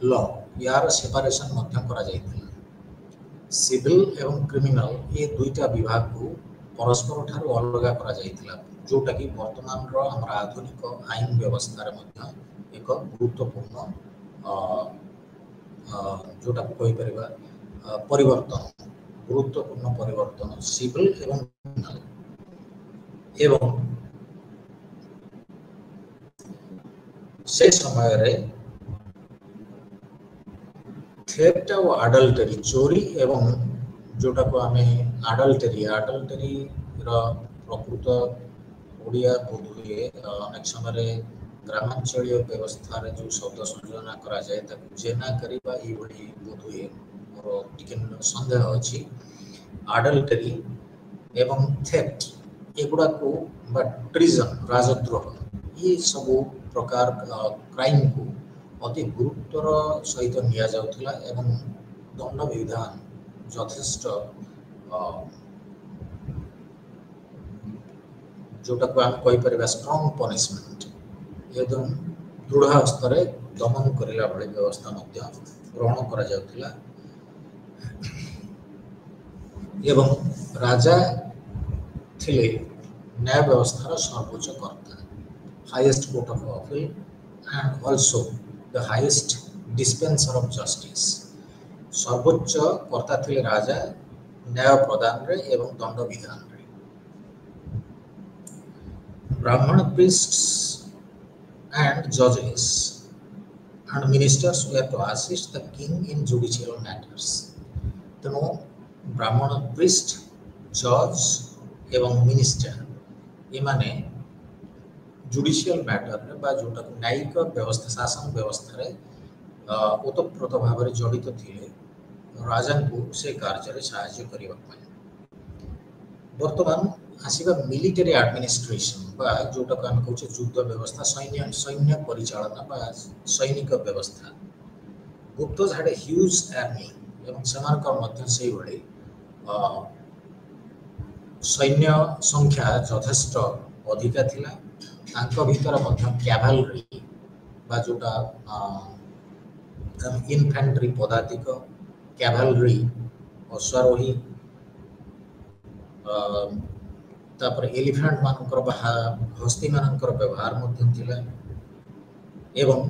लॉ यार सेपरेशन मध्य करा जाइथिला सिविल एवं क्रिमिनल ये दुईटा विभाग को परस्पर ठारू अलग करा जाइथिला जोटा कि वर्तमान रो हमरा आधुनिक आईन व्यवस्था रे मध्य एक गुरुत्वपूर्ण जोटा को कहि परिबा परिवर्तन गुरुत्वपूर्ण परिवर्तन सिविल एवं क्रिमिनल एवं से समय रे थेफ्ट और अडल्टरी चोरी एवं जोटा को आमे अडल्टरी रो प्रकृत ओडिया बोधुए अनेक समय रे ग्रामांचलीय व्यवस्था रे जो शब्द संयोजन करा जाए ताकू जेना करिबा ई बडी बोधुए मोर टिके संदेह अछि अडल्टरी एवं थेफ्ट एगुडा को बा ट्रिजन राजद्रोह ये सब प्रकार क्राइम को अति गुरुत्वर सहित निया जाउथिला एवं दंड विधान यथेष्ट जोटा को हम कहि परिबा स्ट्रांग पनिशमेंट एकदम दृढ़ स्तरे दमन करिला भଳି व्यवस्था मध्य ग्रहण करा जाउथिला एवं राजा थिले न्याय व्यवस्था सर्वोच्च कर्ता highest court of appeal and also the highest dispenser of justice सर्वोच्च कर्ता थिले राजा न्याय प्रदान रे एवं दंड विधान रे ब्राह्मण priests and judges and ministers were to assist the king in judicial matters तेणु ब्राह्मण priest judge एवं minister ये माने जुडिशियल मैटर रे बा जोटा न्यायिक व्यवस्था शासन व्यवस्था रे ओतप्रोत भाव रे जड़ित थिले राजा को से कार्य रे सहायता करिवा पय वर्तमान आसीबा मिलिटरी एडमिनिस्ट्रेशन बा जोटा हम कहउछे युद्ध व्यवस्था सैन्य परिचालन बा सैनिक व्यवस्था गुप्त झाड़े ह्यूज आर्मी एवं समान का मध्य से बड़ी सैन्य संख्या यथेष्ट अधिका थिला तांको भीतर मध्य कैवलरी बा जोटा इन्फेंट्री पदातिक कैवलरी अश्वारोही तापर एलिफेंट मानकर बा हस्ती मानकर व्यवहार मध्य थिला एवं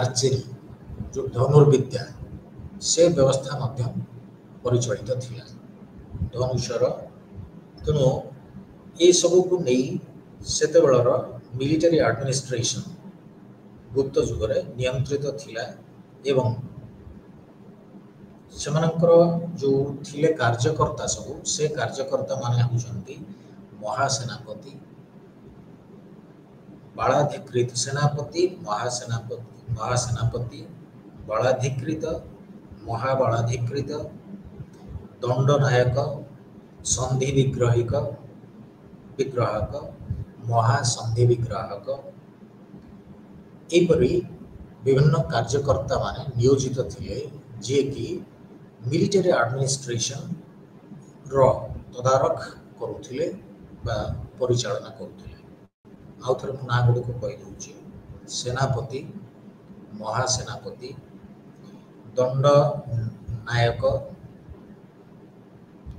आर्चरी जो धनुर्विद्या से व्यवस्था मध्य परिचालित थिला धनुषर तेणु ये सब को नहीं सेते बेलर मिलिटरी एडमिनिस्ट्रेशन गुप्त जुग रे नियंत्रित थिला एवं सेमानकर जो थिले कार्यकर्ता सब से कार्यकर्ता माने होचंती महासेनापति बालाधिकृत सेनापति महासेनापति बालाधिकृत महाबालाधिकृत दंडनायक संधि विग्राहक महासंधि विग्राहक एपरी विभिन्न कार्यकर्ता माने नियोजित थिले जे कि मिलिटरी एडमिनिस्ट्रेशन रो तदारख करुथिले बा परिचालना करुथिले। आउ थरे ना गुडी को कहि दउची सेनापति, महासेनापति, दंड नायक,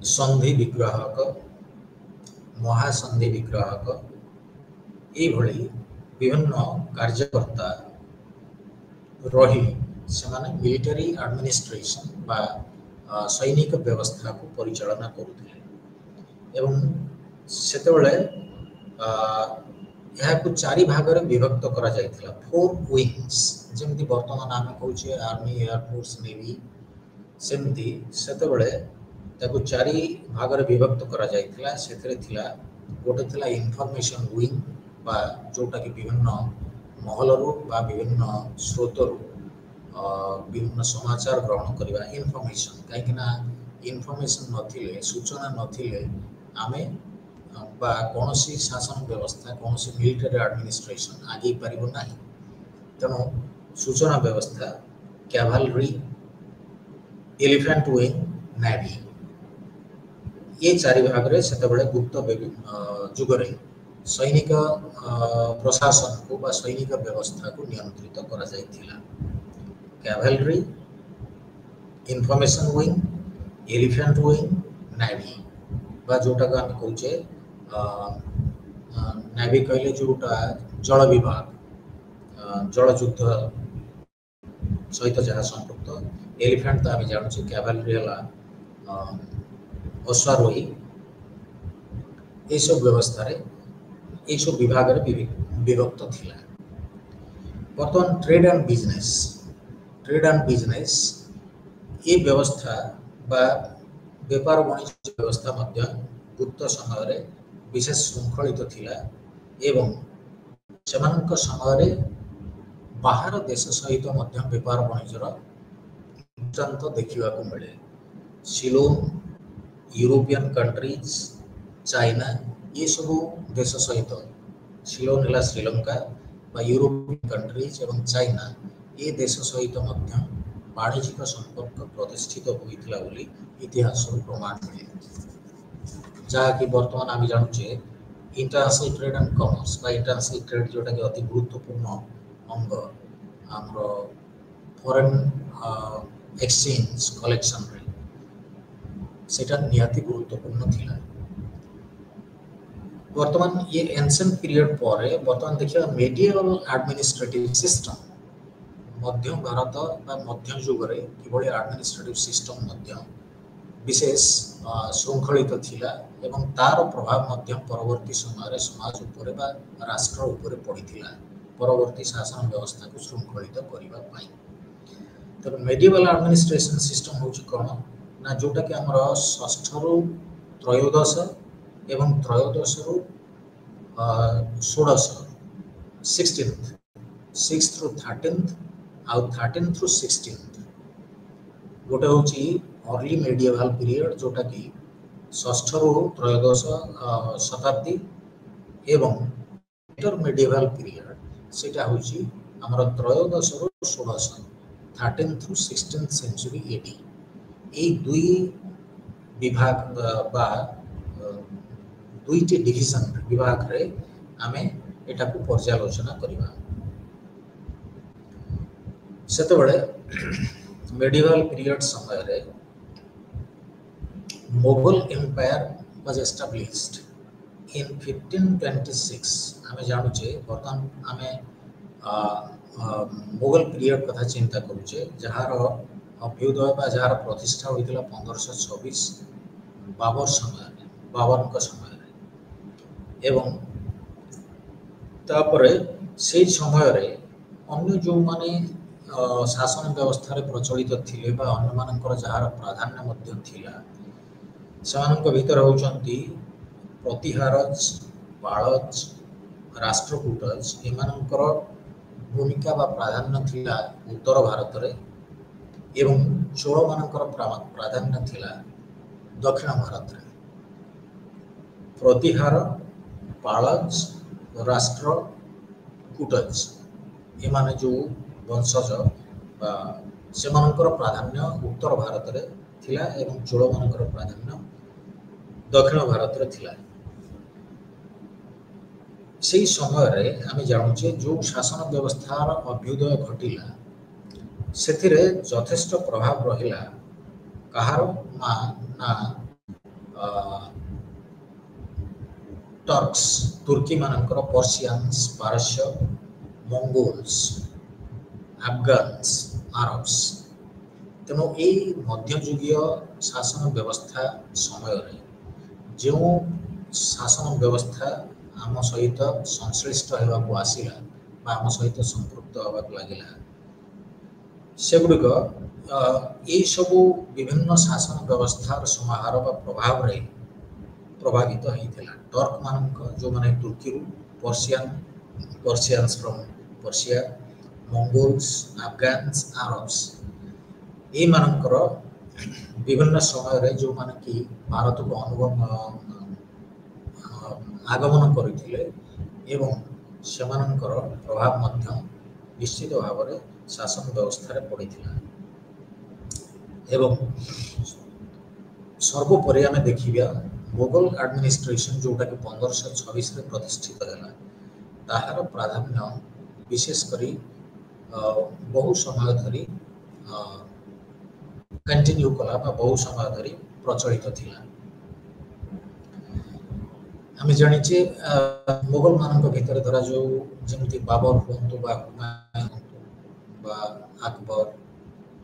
संधि विग्राहक, महासंधि विग्राहक ए भली विभिन्न कार्यकर्ता रही से माने मिलिटरी एडमिनिस्ट्रेशन बा सैनिक व्यवस्था को परिचालना करुथिले एवं सेतेबेले यह को चारि भाग रे विभक्त करा जायतिला, 4 विंग्स जेमति वर्तमान आमे कहूचे आर्मी, एयर फोर्स, नेवी सेमति सेतेबेले ताको चारि भाग रे विभक्त करा जायतिला। सेथरे थिला गोटे थिला इन्फॉर्मेशन विंग बा जोटा कि विभिन्न महलरू बा विभिन्न स्रोतरू विभिन्न समाचार ग्रहण करवा इनफॉरमेशन कहीं इनफॉरमेशन नथिले सूचना नथिले आमे बा कौनसी शासन व्यवस्था कौनसी मिलिटरी एडमिनिस्ट्रेशन आगे पारिबो नाही। तेणु सूचना व्यवस्था कैवलरी, एलिफेंट विंग, नेवी ये चारि भाग रे सेतबेले गुप्त जुगरे सैनिक प्रशासन को बा सैनिक व्यवस्था को नियंत्रित करा जायतिला। Cavalry, information wing, elephant wing, navy बा जोटा का हम कहूचे नेवी कहले जोटा जल विभाग, जल युद्ध सहित जहाँ संपृक्त, एलिफेंट तो आम जानूचे, कैवलरी हला अश्वारोही ये सब व्यवस्था रे ये सब विभाग रे विभक्त थिला। बर्तमान ट्रेड एंड बिजनेस ये व्यवस्था बा व्यापार वाणिज्य व्यवस्था मध्य गुप्त समय रे विशेष श्रृंखलित थिला एवं सेमानक समय रे बाहर देश सहित मध्य व्यापार वाणिज्यर दृष्टांत देखा मिले। सिलोन, यूरोपियन कंट्रीज, चाइना ये सब देश सहित सिलोन है श्रीलंका बा यूरोपियन कंट्रीज एवं चाइना ये देश सहित मध्य वाणिज्यिक संपर्क प्रतिष्ठित होइतिला बोली इतिहास प्रमाण मिले। जहाँकि बर्तमान आम जानूचे इंटरनेशनल ट्रेड एंड कॉमर्स बा इंटरनेशनल ट्रेड जोटा कि अति गुरुत्वपूर्ण अंग आमर फॉरेन एक्सचेंज कलेक्शन रे सेटा निहाती गुरुत्वपूर्ण थिला। वर्तमान ये एंशिएंट पीरियड पर वर्तमान देखिए मेडिएवल एडमिनिस्ट्रेटिव सिस्टम मध्य भारत बा मध्य युग रे किभली एडमिनिस्ट्रेटिव सिस्टम मध्य विशेष श्रृंखलित थिला एवं तार प्रभाव मध्य परवर्ती समय रे समाज उपरे बा राष्ट्र उपरे पड़िथिला परवर्ती शासन व्यवस्था को श्रृंखलित करिवा पाई। तो मेडिएवल एडमिनिस्ट्रेशन सिस्टम होची कोन ना जोटा कि हमर षष्ठ रु त्रयोदश एवं त्रयोदश रु 16 16th 6th रु 13th आउ 13th रु 16th गोटे होची अर्ली मेडिएवल पीरियड जोटा कि षष्ठ रु त्रयोदश शताब्दी एवं इंटर मेडिएवल पीरियड सेटा होची हमर त्रयोदश रु 16 13th रु 16th सेंचुरी एडी। এই দুই বিভাগ বা দুইটি ডিভিजन विभाग रे आमे एटा को पर्यालोचना करिवा। सेतबेले मेडिएवल पीरियड समय रे Mughal empire was established in 1526। आमे जानूचे बर्तमान आमे मुगल पीरियड कथा चिंता करूचे जहार अभ्युदय बा जार प्रतिष्ठा होइतिला 1526 बाबर समय एवं तापरे से समय रे अन्य जो माने शासन व्यवस्था रे प्रचलित थिले बा अन्य मानकर जार प्राधान्य मध्य थिला सेमानक भीतर होचंती प्रतिहारज, पाळज, राष्ट्रकूटज एमानकर भूमिका बा प्राधान्य थिला उत्तर भारत रे एवं चोल मानकर प्राधान्य थिला दक्षिण भारत रे। प्रतिहार, पाळज, राष्ट्रकूटज एमाने जो वंशज बा सेमानकर प्राधान्य उत्तर भारत रे थिला एवं चोल मानकर प्राधान्य दक्षिण भारत रे थिला। सेही समय रे आमे जानुचे जो शासन व्यवस्थार अभ्युदय घटिला सेथिरे यथेष्ट प्रभाव रहिला कहार ना टर्क्स तुर्की मानकर पर्शियंस पारस्य मंगोल्स अफगान्स आरब्स। तेणु यही मध्ययुगीय शासन व्यवस्था समय जो शासन व्यवस्था आम सहित संश्लिष्ट होगाक आसला आम सहित संपृक्त होगाक लगिला सेगुड़िक यही सबू विभिन्न शासन व्यवस्थार समाहार बा प्रभाव रे प्रभावित होता। टर्क मानक जो माने तुर्की Persians from Persia Mongols Afghans Arabs ये मानकर विभिन्न समय रे जो माने कि भारत को आगमन करथिले एवं सेमानकर प्रभाव मध्य निश्चित भाव में शासन व्यवस्था रे पड़िथिला। एवं सर्वोपरि आमे देखिबा मुगल एडमिनिस्ट्रेशन जोटा कि 1526 रे प्रतिष्ठित हैला ताहार प्राधान्य विशेष करी बहु समय धरी कंटिन्यू कला बा बहु समय धरी प्रचलित थिला। आमे जानिचे मुगल मानक भितर धरा जो जेमति बाबर हुंतु बा हुमायूं बा अकबर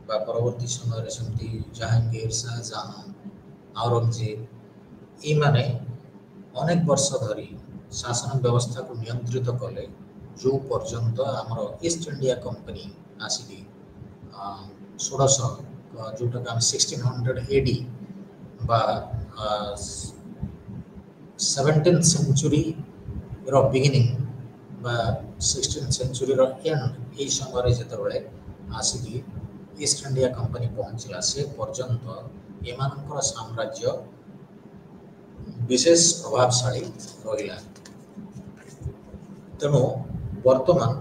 बा परवर्ती समय रे सेमति जहांगीर शाहजहां औरंगजेब ये माने अनेक वर्ष धरी शासन व्यवस्था को नियंत्रित कले जो पर्यंत आमर ईस्ट इंडिया कंपनी आसिकी 1600 जोटा हम 1600 एडी बा 17th सेंचुरी रो बिगिनिंग बा 16th सेंचुरी रो एंड ए समय रे जेतबेले आसिकी ईस्ट इंडिया कंपनी पहुंचला से पर्यंत एमानकर साम्राज्य विशेष प्रभावशाली रहिला। तेणु वर्तमान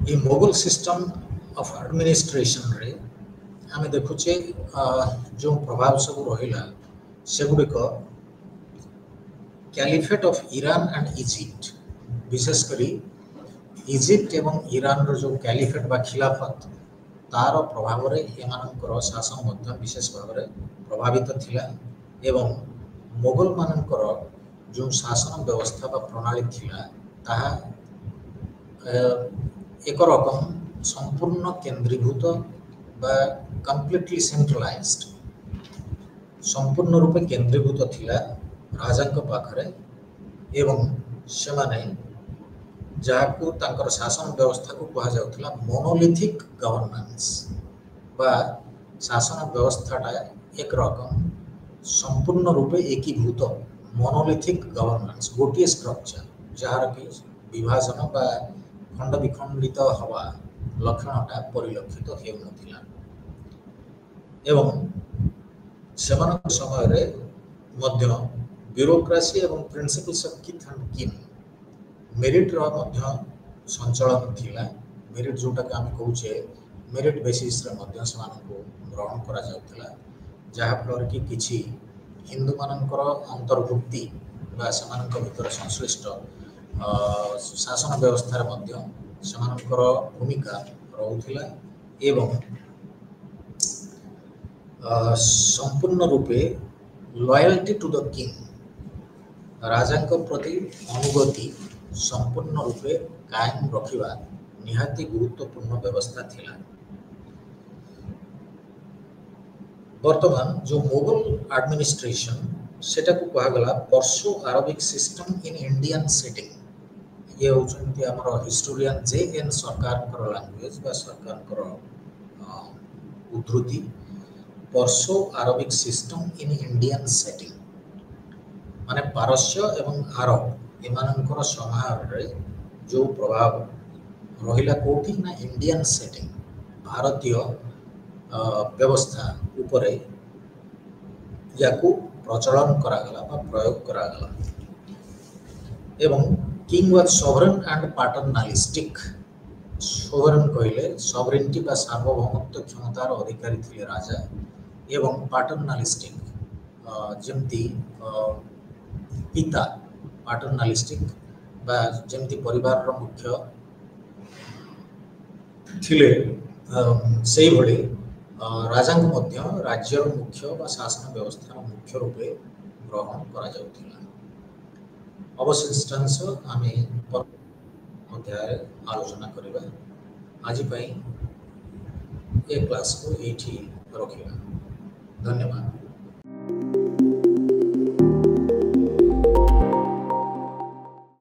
ये मुगल सिस्टम ऑफ एडमिनिस्ट्रेशन रे आमे देखुचे जो प्रभाव सब रहिला सेगुड़िक caliphate of Iran and Egypt विशेष करी इजिप्ट एवं ईरान रो जो कैलिफेट बा खिलाफत तार प्रभाव रे एमानकर शासन मध्य विशेष भाव रे प्रभावित थिला एवं मुगल मानकर जो शासन व्यवस्था बा प्रणाली थिला ताहा एक रकम संपूर्ण केंद्रीभूत बा कंप्लीटली सेंट्रलाइज्ड संपूर्ण रूपे केंद्रीभूत थिला राजांक पाखरे एवं से माने जाहाकू तांकर शासन व्यवस्था को कहा जाउथला मोनोलिथिक गवर्नेंस बा शासन व्यवस्थाटा एक रकम संपूर्ण रूपे एकीभूत मोनोलिथिक गवर्नेंस गोटे स्ट्रक्चर जहार कि विभाजन बा खंड विखंडित हवा लक्षणटा परिलक्षित हेउनथिला एवं सेमानक समय रे मध्य ब्यूरोक्रेसी एवं प्रिंसिपल्स ऑफ किथ एंड किन मेरिट रो मध्य संचालन थिला। मेरिट जोटा कि आमे कहूचे मेरिट बेसिस रे मध्य सेमानकु ग्रहण करा जाउथला जहा फल कि किछि हिंदू मानकर अंतर्भुक्ति बा सेमानक भितर संश्लिष्ट शासन व्यवस्था रे मध्य सेमानकर भूमिका रहुथिला एवं संपूर्ण रूपे लॉयल्टी टू द किंग राजांक प्रति अनुगति संपूर्ण रूपे कायम रखिबा निहाती गुरुत्वपूर्ण व्यवस्था थिला। वर्तमान जो मुगल एडमिनिस्ट्रेशन सेटा को कहा गला Perso Arabic system in Indian setting ये होचंती हमर हिस्टोरियन जे.एन. सरकार कर लैंग्वेज बा सरकार कर उद्धृति Perso Arabic system in Indian setting माने पारस्य एवं आरब एमानकर समाहार रे जो प्रभाव रहिला कोठी ना इंडियन सेटिंग भारतीय व्यवस्था उपरे याकू प्रचलन करागला बा प्रयोग करागला एवं king was sovereign and paternalistic. Sovereign कहले सॉवरेनिटी बा सार्वभौमत्व क्षमतार अधिकारी थिले राजा एवं पैटर्नलिस्टिक जेमती पिता पैटर्नलिस्टिक बा जेमती परिवार रो मुख्य थिले सेही भली राजांक मध्य राज्यर मुख्य बा शासन व्यवस्था मुख्य रूपे ग्रहण करा जाउथिला। अवशिष्टांश आमे अध्याय आलोचना करिबा। आज पई ए क्लास को एठी रखिबा। धन्यवाद।